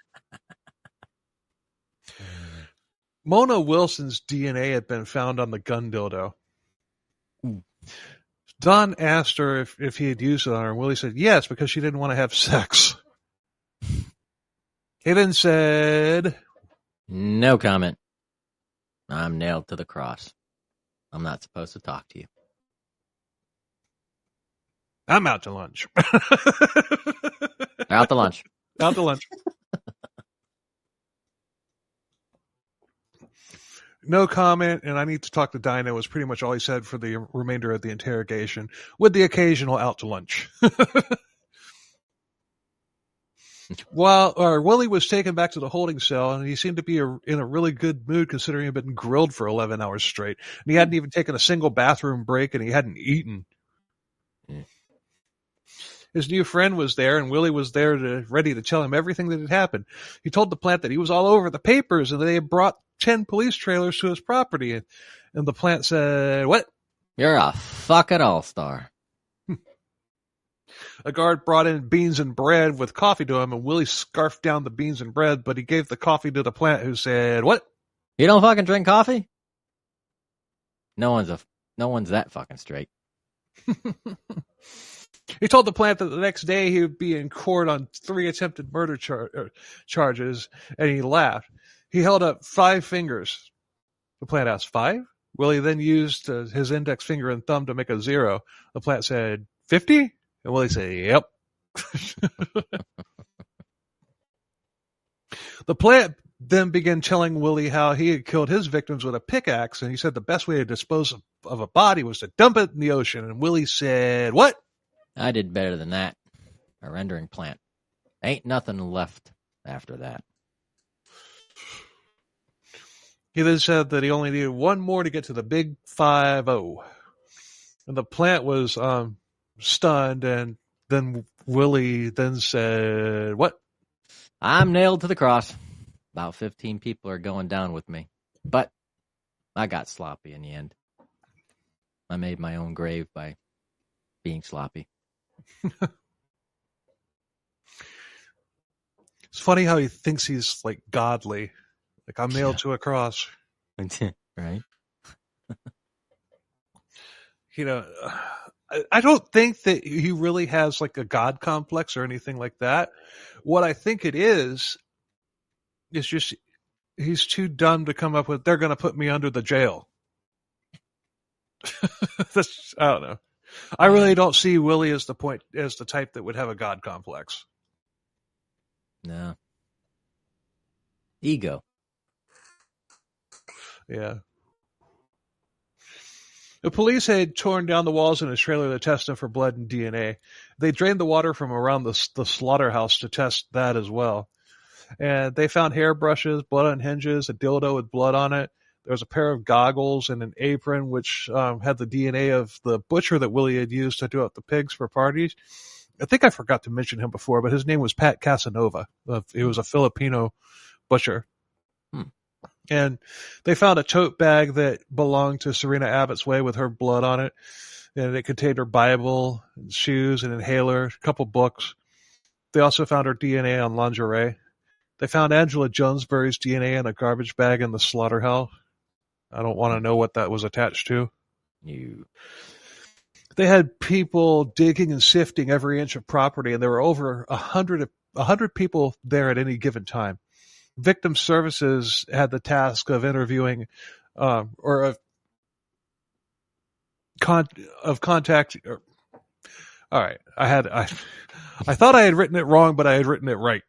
Speaker 1: Mona Wilson's DNA had been found on the gun dildo. Don asked her if he had used it on her, and Willie said yes, because she didn't want to have sex. He then said,
Speaker 2: "No comment. I'm nailed to the cross. I'm not supposed to talk to you.
Speaker 1: I'm out to lunch."
Speaker 2: Out to lunch.
Speaker 1: Out to lunch. No comment, and I need to talk to Dinah was pretty much all he said for the remainder of the interrogation, with the occasional out to lunch. Willie was taken back to the holding cell, and he seemed to be in a really good mood considering he'd been grilled for 11 hours straight. And he hadn't even taken a single bathroom break, and he hadn't eaten. His new friend was there, and Willie was there ready to tell him everything that had happened. He told the plant that he was all over the papers, and they had brought 10 police trailers to his property. And the plant said, "What?
Speaker 2: You're a fucking all-star."
Speaker 1: A guard brought in beans and bread with coffee to him, and Willie scarfed down the beans and bread, but he gave the coffee to the plant, who said, "What?
Speaker 2: You don't fucking drink coffee?" No one's that fucking straight.
Speaker 1: He told the plant that the next day he would be in court on 3 attempted murder charges, and he laughed. He held up 5 fingers. The plant asked, 5? Willie then used his index finger and thumb to make a 0. The plant said, 50? And Willie said, "Yep." The plant then began telling Willie how he had killed his victims with a pickaxe, and he said the best way to dispose of a body was to dump it in the ocean. And Willie said, "What?
Speaker 2: I did better than that. A rendering plant. Ain't nothing left after that."
Speaker 1: He then said that he only needed one more to get to the big 5-0. And the plant was stunned, and then Willie then said, "What?"
Speaker 2: "I'm nailed to the cross. About 15 people are going down with me. But I got sloppy in the end. I made my own grave by being sloppy."
Speaker 1: It's funny how he thinks he's like godly. Like, I'm nailed to a cross.
Speaker 2: Right?
Speaker 1: I don't think that he really has like a God complex or anything like that. What I think it is just he's too dumb to come up with, "They're going to put me under the jail." I don't know. I really don't see Willie as the type that would have a God complex.
Speaker 2: No. Ego.
Speaker 1: Yeah. The police had torn down the walls in his trailer to test him for blood and DNA. They drained the water from around the slaughterhouse to test that as well. And they found hairbrushes, blood on hinges, a dildo with blood on it. There was a pair of goggles and an apron, which had the DNA of the butcher that Willie had used to do up the pigs for parties. I think I forgot to mention him before, but his name was Pat Casanova. He was a Filipino butcher. And they found a tote bag that belonged to Serena Abbott's Way with her blood on it. And it contained her Bible, and shoes, an inhaler, a couple books. They also found her DNA on lingerie. They found Angela Jonesbury's DNA in a garbage bag in the slaughterhouse. I don't want to know what that was attached to. They had people digging and sifting every inch of property, and there were over 100 people there at any given time. Victim services had the task of interviewing or of contact. All right, I thought I had written it wrong, but I had written it right.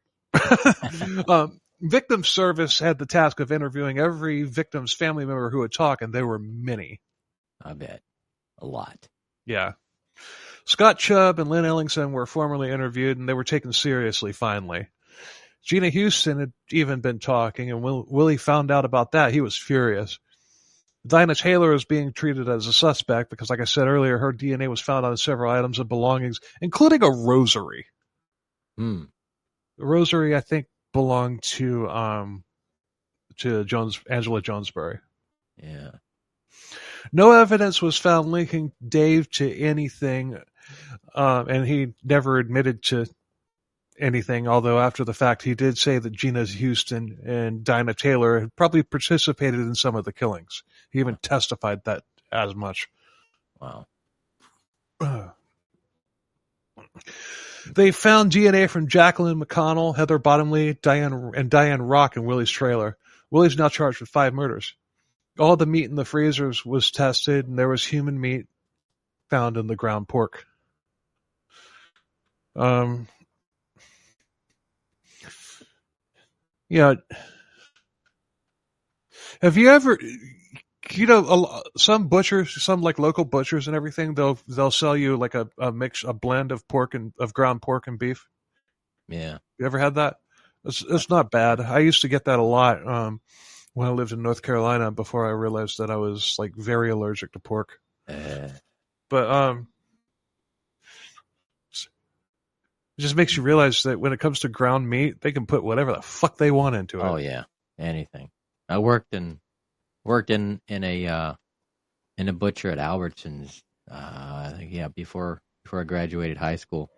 Speaker 1: Victim service had the task of interviewing every victim's family member who would talk, and there were many.
Speaker 2: I bet. A lot.
Speaker 1: Yeah. Scott Chubb and Lynn Ellingson were formerly interviewed, and they were taken seriously finally. Gina Houston had even been talking, and Willie found out about that. He was furious. Dinah Taylor is being treated as a suspect because, like I said earlier, her DNA was found on several items of belongings, including a rosary.
Speaker 2: Hmm.
Speaker 1: The rosary, I think, belonged to Angela Jonesbury.
Speaker 2: Yeah.
Speaker 1: No evidence was found linking Dave to anything, and he never admitted to anything, although after the fact he did say that Gina Houston and Dinah Taylor had probably participated in some of the killings. He even testified that as much.
Speaker 2: Wow.
Speaker 1: They found DNA from Jacqueline McConnell, Heather Bottomley, Diane Rock in Willie's trailer. Willie's now charged with 5 murders. All the meat in the freezers was tested, and there was human meat found in the ground pork. Yeah. Have you ever, some butchers, some like local butchers and everything, they'll sell you like a blend of ground pork and beef.
Speaker 2: Yeah.
Speaker 1: You ever had that? It's not bad. I used to get that a lot when I lived in North Carolina before I realized that I was like very allergic to pork. But it just makes you realize that when it comes to ground meat, they can put whatever the fuck they want into it.
Speaker 2: Oh yeah, anything. I worked in a butcher at Albertsons. Before I graduated high school.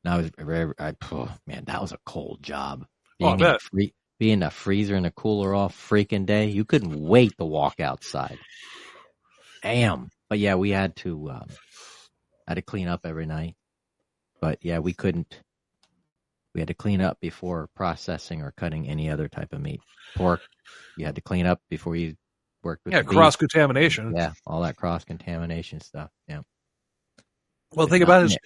Speaker 2: And I was that was a cold job. Being in the freezer and the cooler all freaking day, you couldn't wait to walk outside. Damn. But yeah, we had to clean up every night. But yeah, we couldn't. We had to clean up before processing or cutting any other type of meat. Pork, you had to clean up before you worked with.
Speaker 1: Yeah, cross-contamination.
Speaker 2: Yeah, all that cross-contamination stuff. Yeah.
Speaker 1: Well, the thing about it is,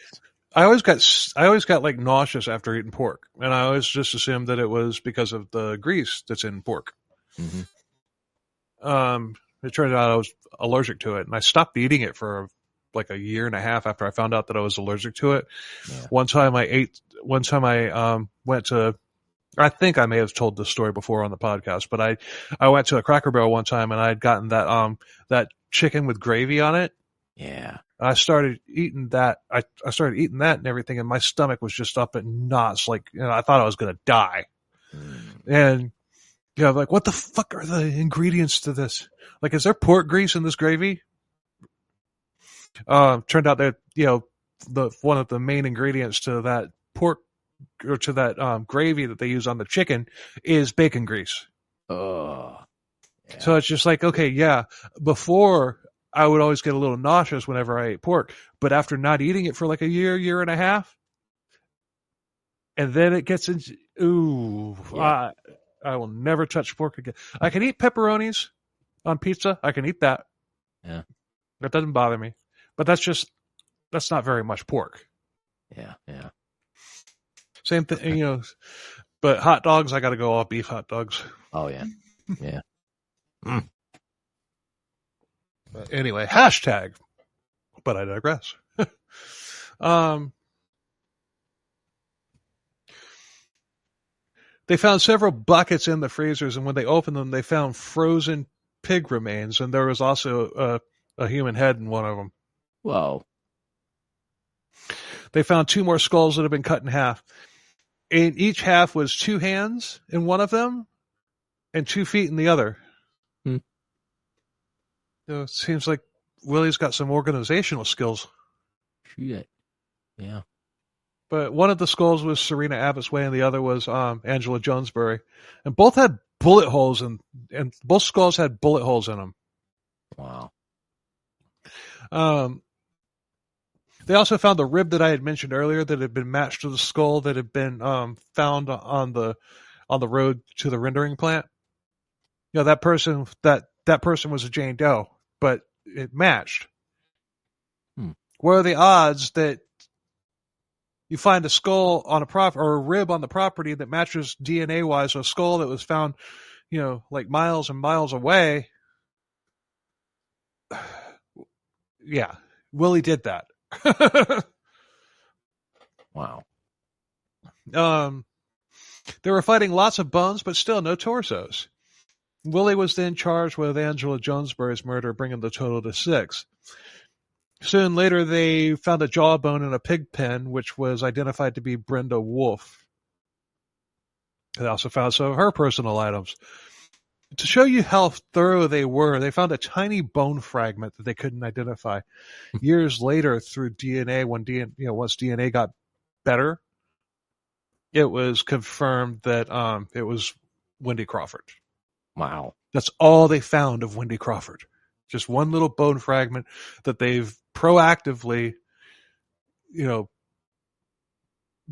Speaker 1: I always got like nauseous after eating pork, and I always just assumed that it was because of the grease that's in pork.
Speaker 2: Mm-hmm.
Speaker 1: It turned out I was allergic to it, and I stopped eating it for like a year and a half after I found out that I was allergic to it. Yeah. One time I went to, I think I may have told this story before on the podcast, but I went to a Cracker Barrel one time and I had gotten that chicken with gravy on it.
Speaker 2: Yeah.
Speaker 1: I started eating that. I started eating that and everything, and my stomach was just up in knots. Like, I thought I was going to die. And like, what the fuck are the ingredients to this? Like, is there pork grease in this gravy? Turned out that, one of the main ingredients to that pork or to that gravy that they use on the chicken is bacon grease.
Speaker 2: Oh. Yeah.
Speaker 1: So it's just like, okay, yeah, before I would always get a little nauseous whenever I ate pork, but after not eating it for like a year and a half, and then it gets into, I will never touch pork again. I can eat pepperonis on pizza. I can eat that.
Speaker 2: Yeah.
Speaker 1: That doesn't bother me. But that's not very much pork.
Speaker 2: Yeah, yeah.
Speaker 1: Same thing, but hot dogs, I got to go all beef hot dogs.
Speaker 2: Oh, yeah. Yeah.
Speaker 1: But anyway, hashtag, but I digress. They found several buckets in the freezers, and when they opened them, they found frozen pig remains, and there was also a human head in one of them.
Speaker 2: Whoa.
Speaker 1: They found 2 more skulls that had been cut in half. In each half was 2 hands in one of them and 2 feet in the other. It seems like Willie's got some organizational skills.
Speaker 2: Shit. Yeah.
Speaker 1: But one of the skulls was Serena Abbott's Way and the other was Angela Jonesbury. And both had bullet holes and both skulls had bullet holes in them.
Speaker 2: Wow.
Speaker 1: They also found the rib that I had mentioned earlier that had been matched to the skull that had been found on the road to the rendering plant. You know, that person was a Jane Doe, but it matched. What are the odds that you find a skull on or a rib on the property that matches DNA wise a skull that was found, you know, like miles and miles away? Yeah, Willie did that.
Speaker 2: Wow.
Speaker 1: They were finding lots of bones, but still no torsos. Willie was then charged with Angela Jonesbury's murder, bringing the total to 6. Soon later, they found a jawbone in a pig pen, which was identified to be Brenda Wolfe. They also found some of her personal items. To show you how thorough they were, they found a tiny bone fragment that they couldn't identify. Years later, through DNA, once DNA got better, it was confirmed that it was Wendy Crawford.
Speaker 2: Wow.
Speaker 1: That's all they found of Wendy Crawford. Just one little bone fragment that they've proactively, you know,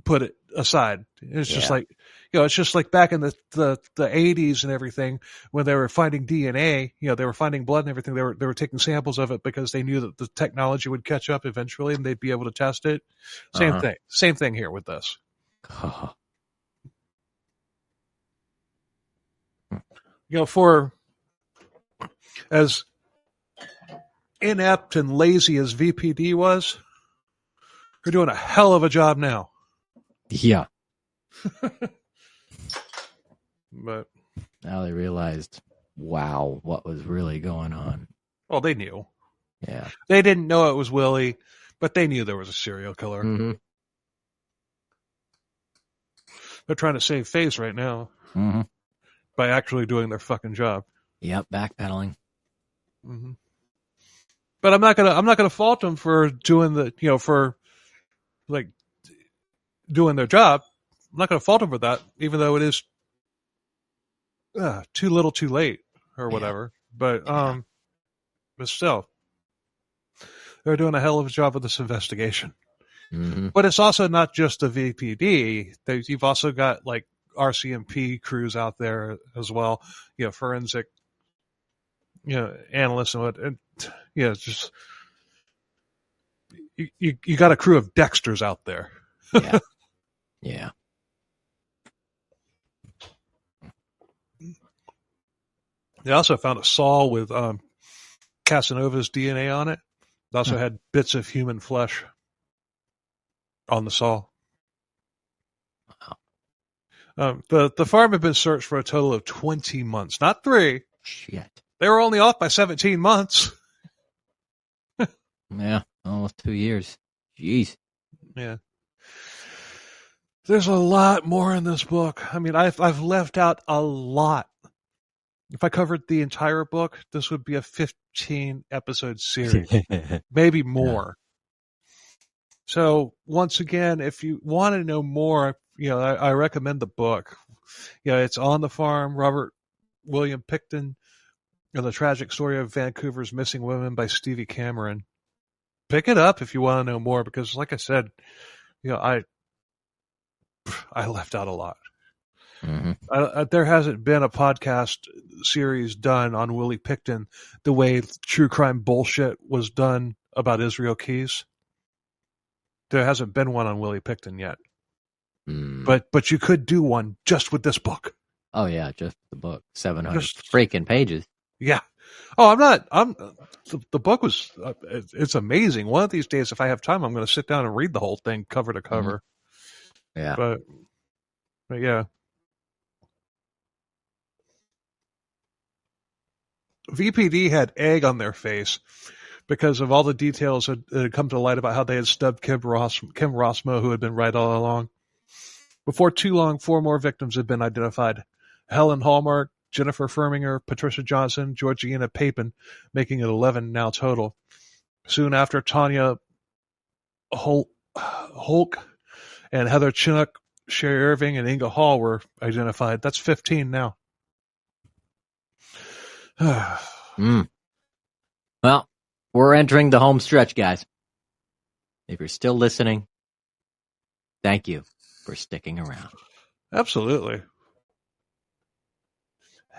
Speaker 1: put it aside. It's just like, you know, it's just like back in the 80s and everything when they were finding DNA, you know, they were finding blood and everything. They were taking samples of it because they knew that the technology would catch up eventually and they'd be able to test it. Same thing here with this. You know, for as inept and lazy as VPD was, they're doing a hell of a job now.
Speaker 2: Yeah.
Speaker 1: But
Speaker 2: now they realized, wow, what was really going on.
Speaker 1: Well, they knew.
Speaker 2: Yeah.
Speaker 1: They didn't know it was Willie, but they knew there was a serial killer.
Speaker 2: Mm-hmm.
Speaker 1: They're trying to save face right now by actually doing their fucking job.
Speaker 2: Yep, backpedaling.
Speaker 1: Mm-hmm. But I'm not gonna fault them for doing for like doing their job. I'm not gonna fault them for that, even though it is too little, too late, or whatever. But still, they're doing a hell of a job with this investigation.
Speaker 2: Mm-hmm.
Speaker 1: But it's also not just the VPD. You've also got like RCMP crews out there as well. You know, forensic, analysts and what. And, just you got a crew of Dexters out there.
Speaker 2: Yeah. Yeah.
Speaker 1: They also found a saw with Casanova's DNA on it. It also had bits of human flesh on the saw.
Speaker 2: Wow.
Speaker 1: The farm had been searched for a total of 20 months, not 3.
Speaker 2: Shit.
Speaker 1: They were only off by 17 months.
Speaker 2: Yeah, almost 2 years. Jeez.
Speaker 1: Yeah. There's a lot more in this book. I mean, I've left out a lot. If I covered the entire book, this would be a 15 episode series, maybe more. So once again, if you want to know more, I recommend the book. It's On the Farm, Robert William Pickton, and the Tragic Story of Vancouver's Missing Women by Stevie Cameron. Pick it up if you want to know more, because like I said, I left out a lot.
Speaker 2: Mm-hmm.
Speaker 1: There hasn't been a podcast series done on Willie Pickton the way true crime bullshit was done about Israel Keys. There hasn't been one on Willie Pickton yet. But you could do one just with this book.
Speaker 2: Oh yeah, just the book, 700 freaking pages.
Speaker 1: Yeah. Oh, the book was, it's amazing. One of these days, if I have time, I'm going to sit down and read the whole thing cover to cover.
Speaker 2: Yeah.
Speaker 1: But yeah. VPD had egg on their face because of all the details that had come to light about how they had stubbed Kim Rossmo, who had been right all along. Before too long, 4 more victims had been identified. Helen Hallmark, Jennifer Firminger, Patricia Johnson, Georgina Papin, making it 11 now total. Soon after, Tanya Hulk and Heather Chinook, Sherry Irving, and Inga Hall were identified. That's 15 now.
Speaker 2: Well, we're entering the home stretch, guys. If you're still listening, thank you for sticking around.
Speaker 1: Absolutely.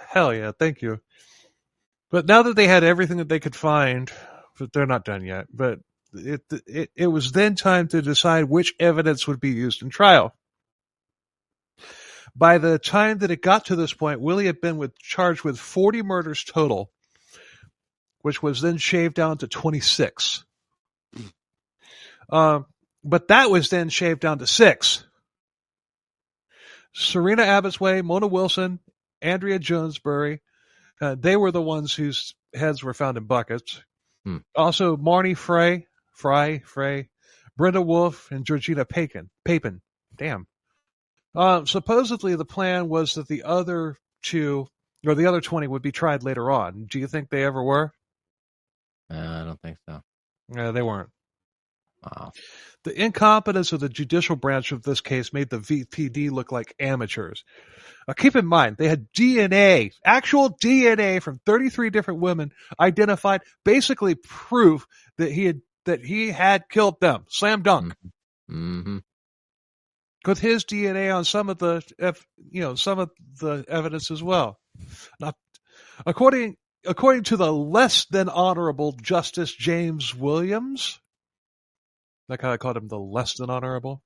Speaker 1: Hell yeah, thank you. But now that they had everything that they could find, but they're not done yet, but it was then time to decide which evidence would be used in trial. By the time that it got to this point, Willie had been charged with 40 murders total, which was then shaved down to 26. But that was then shaved down to 6. Serena Abbotsway, Mona Wilson, Andrea Jonesbury, they were the ones whose heads were found in buckets. Also, Marnie Frey, Brenda Wolfe, and Georgina Papin. Damn. Supposedly, the plan was that the other 20 would be tried later on. Do you think they ever were?
Speaker 2: I don't think so.
Speaker 1: They weren't.
Speaker 2: Wow.
Speaker 1: The incompetence of the judicial branch of this case made the VPD look like amateurs. Keep in mind, they had DNA, actual DNA from 33 different women identified, basically proof that he had killed them. Slam dunk.
Speaker 2: Mm-hmm.
Speaker 1: With his DNA on some of the evidence as well. Now, according to the less than honorable Justice James Williams, like how I called him the less than honorable.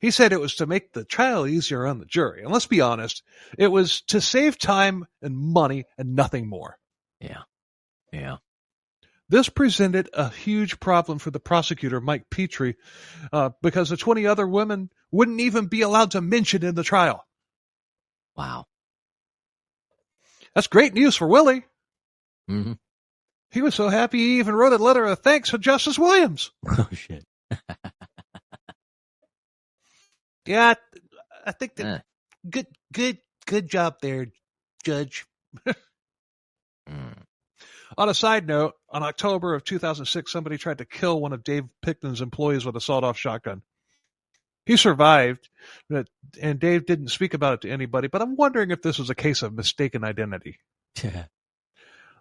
Speaker 1: He said it was to make the trial easier on the jury. And let's be honest, it was to save time and money and nothing more.
Speaker 2: Yeah.
Speaker 1: This presented a huge problem for the prosecutor, Mike Petrie, because the 20 other women wouldn't even be allowed to mention in the trial.
Speaker 2: Wow.
Speaker 1: That's great news for Willie.
Speaker 2: Mm-hmm.
Speaker 1: He was so happy he even wrote a letter of thanks to Justice Williams.
Speaker 2: Oh, shit.
Speaker 1: Yeah, I think that good job there, Judge. On a side note, on October of 2006, somebody tried to kill one of Dave Pickton's employees with a sawed-off shotgun. He survived, and Dave didn't speak about it to anybody, but I'm wondering if this was a case of mistaken identity.
Speaker 2: Yeah.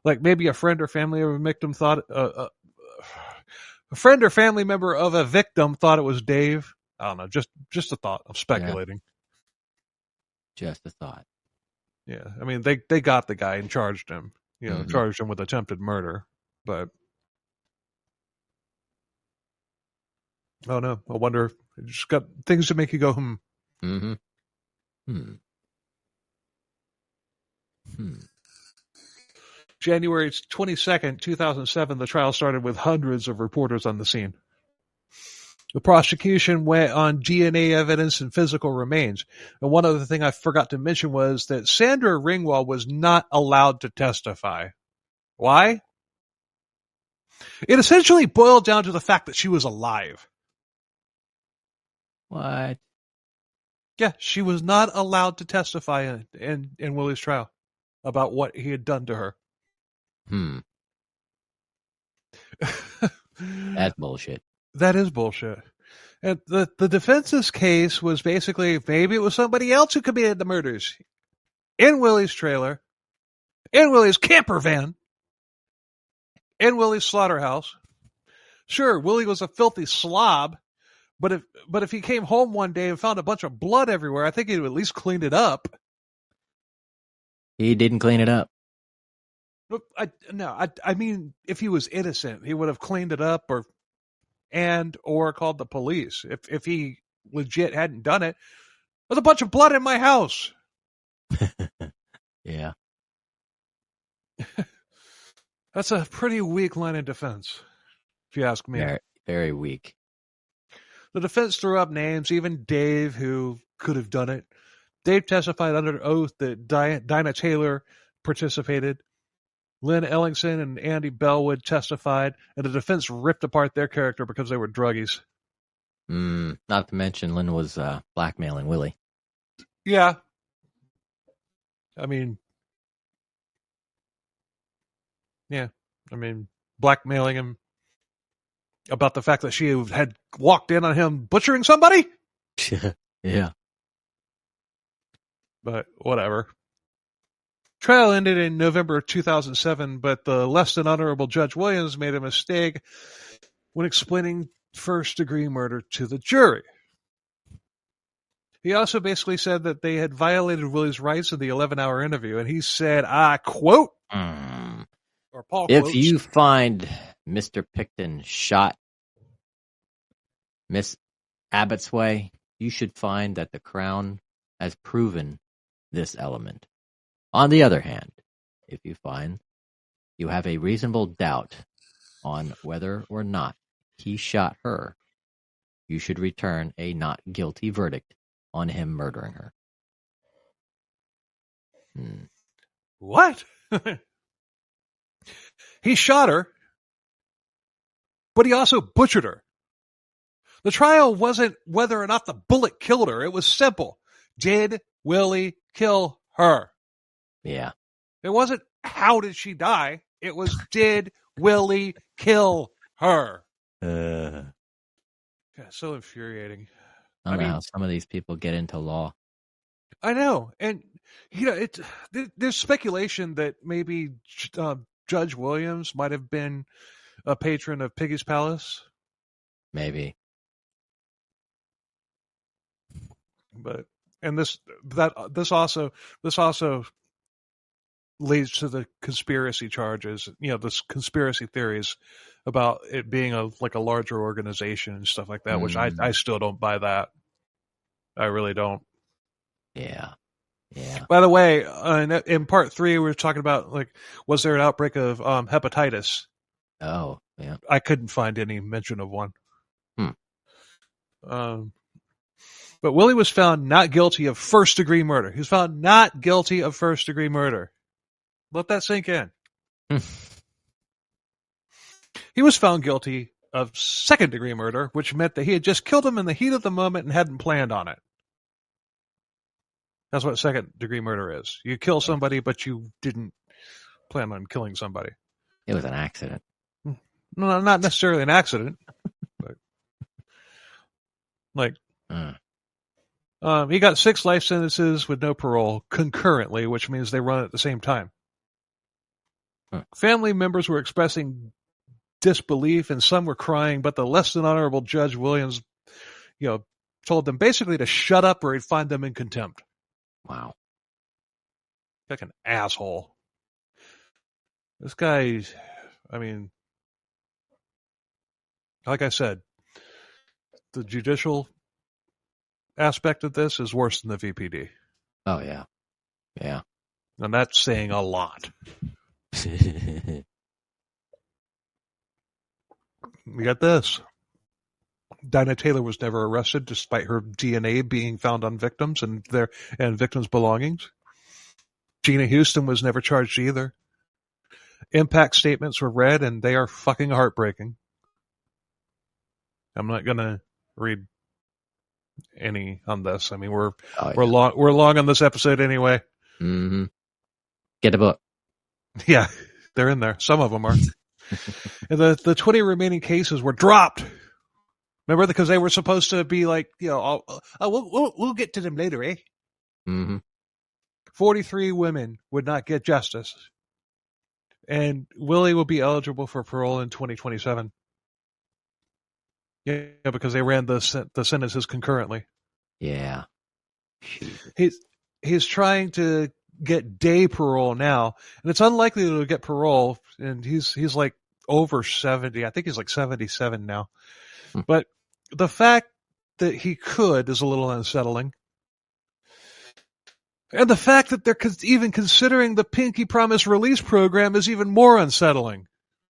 Speaker 1: Like maybe a friend or family of a victim thought a friend or family member of a victim thought it was Dave. I don't know, just a thought. I'm speculating.
Speaker 2: Yeah. Just a thought.
Speaker 1: Yeah, I mean they got the guy and charged him. Charged him with attempted murder, but oh no, I wonder. It just got things to make you go
Speaker 2: Mm-hmm.
Speaker 1: January 22nd, 2007, the trial started with hundreds of reporters on the scene. The prosecution went on DNA evidence and physical remains. And one other thing I forgot to mention was that Sandra Ringwald was not allowed to testify. Why? It essentially boiled down to the fact that she was alive.
Speaker 2: What?
Speaker 1: Yeah, she was not allowed to testify in Willie's trial about what he had done to her.
Speaker 2: That's bullshit.
Speaker 1: That is bullshit. And the defense's case was basically maybe it was somebody else who committed the murders in Willie's trailer, in Willie's camper van, in Willie's slaughterhouse. Sure, Willie was a filthy slob, but if he came home one day and found a bunch of blood everywhere, I think he'd at least cleaned it up.
Speaker 2: He didn't clean it up.
Speaker 1: I mean, if he was innocent, he would have cleaned it up or called the police. If he legit hadn't done it, there's a bunch of blood in my house.
Speaker 2: Yeah.
Speaker 1: That's a pretty weak line of defense, if you ask me.
Speaker 2: Very, very weak.
Speaker 1: The defense threw up names, even Dave, who could have done it. Dave testified under oath that Dinah Taylor participated. Lynn Ellingson and Andy Bellwood testified, and the defense ripped apart their character because they were druggies.
Speaker 2: Not to mention Lynn was blackmailing Willie.
Speaker 1: Yeah. I mean, blackmailing him about the fact that she had walked in on him butchering somebody?
Speaker 2: Yeah.
Speaker 1: But whatever. Trial ended in November 2007, but the less than honorable Judge Williams made a mistake when explaining first-degree murder to the jury. He also basically said that they had violated Willie's rights in the 11-hour interview, and he said, I quote, or Paul
Speaker 2: If
Speaker 1: quotes,
Speaker 2: you find Mr. Pickton shot Miss Abbott's way, you should find that the Crown has proven this element. On the other hand, if you find you have a reasonable doubt on whether or not he shot her, you should return a not guilty verdict on him murdering her.
Speaker 1: What? He shot her, but he also butchered her. The trial wasn't whether or not the bullet killed her. It was simple. Did Willie kill her?
Speaker 2: Yeah.
Speaker 1: It wasn't how did she die. It was did Willie kill her? Yeah, so infuriating.
Speaker 2: I don't know how some of these people get into law.
Speaker 1: I know. And, there's speculation that maybe Judge Williams might have been a patron of Piggy's Palace.
Speaker 2: Maybe.
Speaker 1: But, and this also leads to the conspiracy charges, this conspiracy theories about it being a larger organization and stuff like that, which I still don't buy that. I really don't.
Speaker 2: Yeah. Yeah.
Speaker 1: By the way, in part 3, we were talking about, was there an outbreak of hepatitis?
Speaker 2: Oh, yeah.
Speaker 1: I couldn't find any mention of one. But Willie was found not guilty of first-degree murder. He was found not guilty of first-degree murder. Let that sink in. He was found guilty of second-degree murder, which meant that he had just killed him in the heat of the moment and hadn't planned on it. That's what second-degree murder is. You kill somebody, but you didn't plan on killing somebody.
Speaker 2: It was an accident.
Speaker 1: No, not necessarily an accident. But, he got 6 life sentences with no parole concurrently, which means they run at the same time. Family members were expressing disbelief and some were crying, but the less than honorable Judge Williams, told them basically to shut up or he'd find them in contempt.
Speaker 2: Wow.
Speaker 1: Like an asshole. This guy, like I said, the judicial aspect of this is worse than the VPD.
Speaker 2: Oh, yeah. Yeah.
Speaker 1: And that's saying a lot. We got this. Dinah Taylor was never arrested despite her DNA being found on victims and victims' belongings. Gina Houston was never charged either. Impact statements were read and they are fucking heartbreaking. I'm not gonna read any on this. We're long on this episode anyway.
Speaker 2: Mm-hmm. Get a book.
Speaker 1: Yeah, they're in there. Some of them are. And the 20 remaining cases were dropped. Remember, because they were supposed to be we'll get to them later, eh?
Speaker 2: Mm-hmm.
Speaker 1: 43 women would not get justice. And Willie will be eligible for parole in 2027. Yeah, because they ran the sentences concurrently. Yeah. He's trying to get day parole now, and it's unlikely that he'll get parole. And he's over 70. I think he's 77 now. But the fact that he could is a little unsettling. And the fact that they're even considering the Pinky Promise release program is even more unsettling.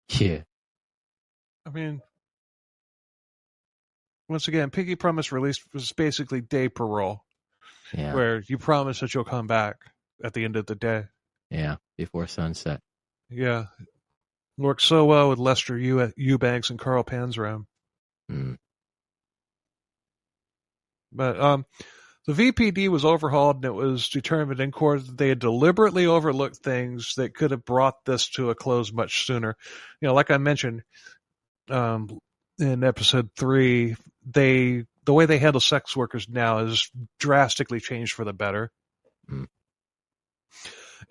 Speaker 2: Yeah.
Speaker 1: Once again, Pinky Promise release was basically day parole.
Speaker 2: Yeah.
Speaker 1: Where you promise that you'll come back at the end of the day.
Speaker 2: Yeah, before sunset.
Speaker 1: Yeah. Worked so well with Lester Eubanks and Carl Panzram. But the VPD was overhauled, and it was determined in court that they had deliberately overlooked things that could have brought this to a close much sooner. Like I mentioned in episode 3, the way they handle sex workers now is drastically changed for the better.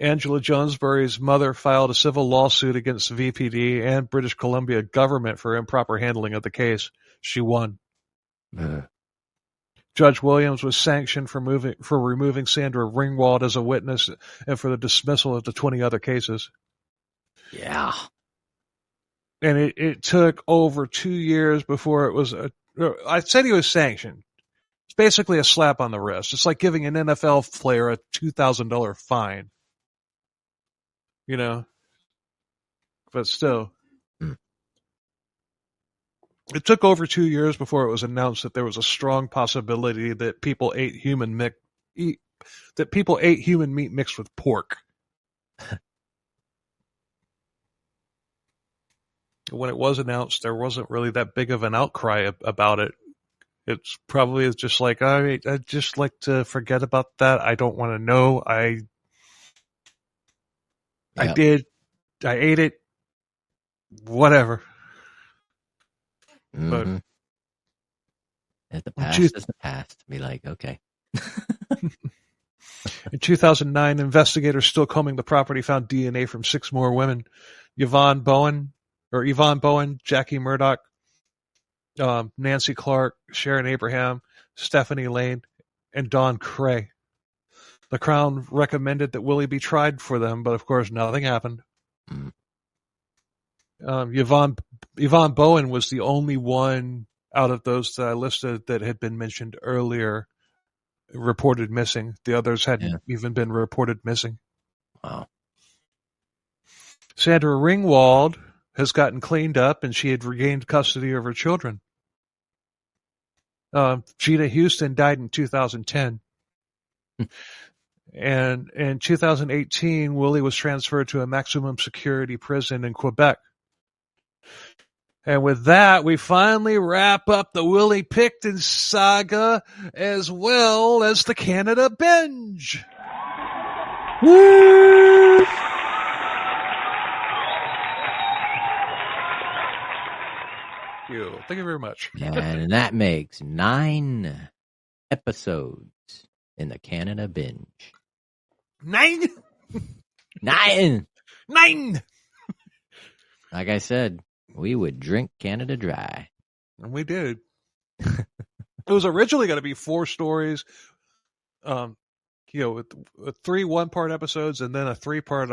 Speaker 1: Angela Jonesbury's mother filed a civil lawsuit against VPD and British Columbia government for improper handling of the case. She won. Judge Williams was sanctioned for removing Sandra Ringwald as a witness and for the dismissal of the 20 other cases.
Speaker 2: Yeah.
Speaker 1: And it took over 2 years before it was I said he was sanctioned. It's basically a slap on the wrist. It's like giving an NFL player a $2,000 fine. You know? But still. It took over 2 years before it was announced that there was a strong possibility that people ate human meat mixed with pork. When it was announced, there wasn't really that big of an outcry about it. It's probably just like, I'd just like to forget about that. I don't want to know. I did. I ate it. Whatever.
Speaker 2: Mm-hmm. But the past is the past. Be like, okay.
Speaker 1: In 2009, investigators still combing the property found DNA from 6 more women. Yvonne Bowen, Jackie Murdoch, Nancy Clark, Sharon Abraham, Stephanie Lane, and Dawn Cray. The Crown recommended that Willie be tried for them, but of course nothing happened. Yvonne Bowen was the only one out of those that I listed that had been mentioned earlier reported missing. The others hadn't even been reported missing.
Speaker 2: Wow.
Speaker 1: Sandra Ringwald has gotten cleaned up and she had regained custody of her children. Gina Houston died in 2010. And in 2018, Willie was transferred to a maximum security prison in Quebec. And with that, we finally wrap up the Willie Pickton saga as well as the Canada Binge. Woo! Thank you very much.
Speaker 2: And that makes 9 episodes in the Canada Binge.
Speaker 1: 9?
Speaker 2: 9!
Speaker 1: 9!
Speaker 2: Like I said, we would drink Canada dry.
Speaker 1: And we did. It was originally going to be 4 stories, with 3 one-part episodes and then a 3-part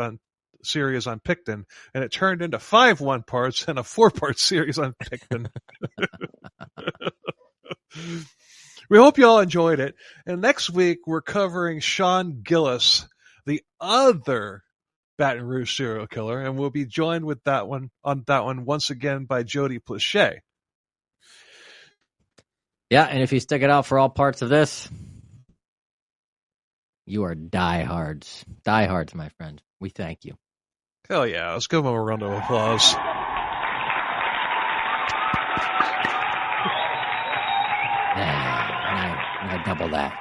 Speaker 1: series on Pickton, and it turned into 5 one-parts and a 4-part series on Pickton. We hope you all enjoyed it. And next week we're covering Sean Gillis, the other Baton Rouge serial killer, and we'll be joined with that one once again by Jody Plauché.
Speaker 2: Yeah, and if you stick it out for all parts of this, you are diehards. Diehards, my friend. We thank you.
Speaker 1: Hell yeah. Let's give them a round of applause.
Speaker 2: Yeah, and I double that.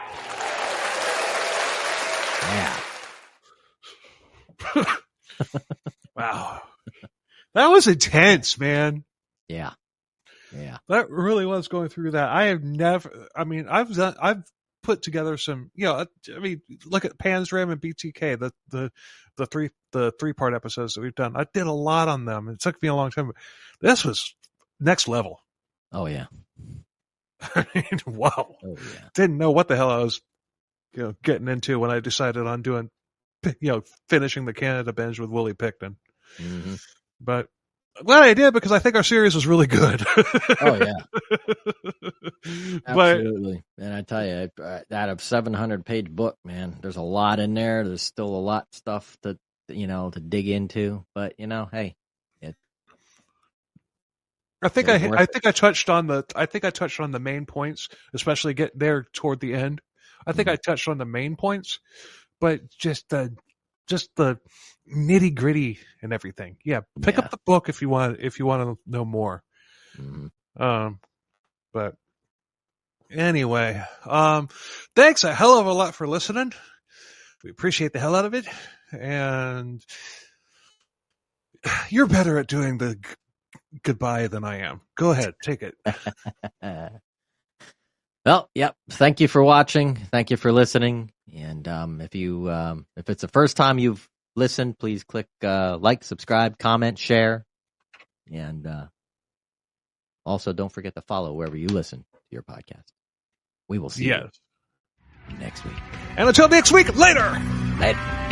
Speaker 2: Yeah.
Speaker 1: Wow. That was intense, man.
Speaker 2: Yeah. Yeah.
Speaker 1: That really was going through that. I've put together some, look at Pan's Ram and BTK, the 3-part episodes that we've done. I did a lot on them. It took me a long time. But this was next level.
Speaker 2: Oh yeah.
Speaker 1: Wow.
Speaker 2: Oh yeah.
Speaker 1: Didn't know what the hell I was, getting into when I decided on doing, finishing the Canada Binge with Willie Pickton.
Speaker 2: Mm-hmm.
Speaker 1: But I'm glad I did because I think our series was really good.
Speaker 2: Oh yeah. Absolutely. And I tell you, out of 700-page book, man, there's a lot in there. There's still a lot of stuff to dig into. But hey,
Speaker 1: I think I touched on the main points, especially get there toward the end. I think I touched on the main points, but just the nitty gritty and everything. Yeah, pick up the book if you want to know more.
Speaker 2: Mm-hmm.
Speaker 1: But anyway, thanks a hell of a lot for listening. We appreciate the hell out of it, and you're better at doing the goodbye than I am. Go ahead, take it.
Speaker 2: Well, yep. Thank you for watching. Thank you for listening. And if it's the first time you've listen, please click like, subscribe, comment, share. And also, don't forget to follow wherever you listen to your podcast. We will see you next week.
Speaker 1: And until next week, later.
Speaker 2: Later.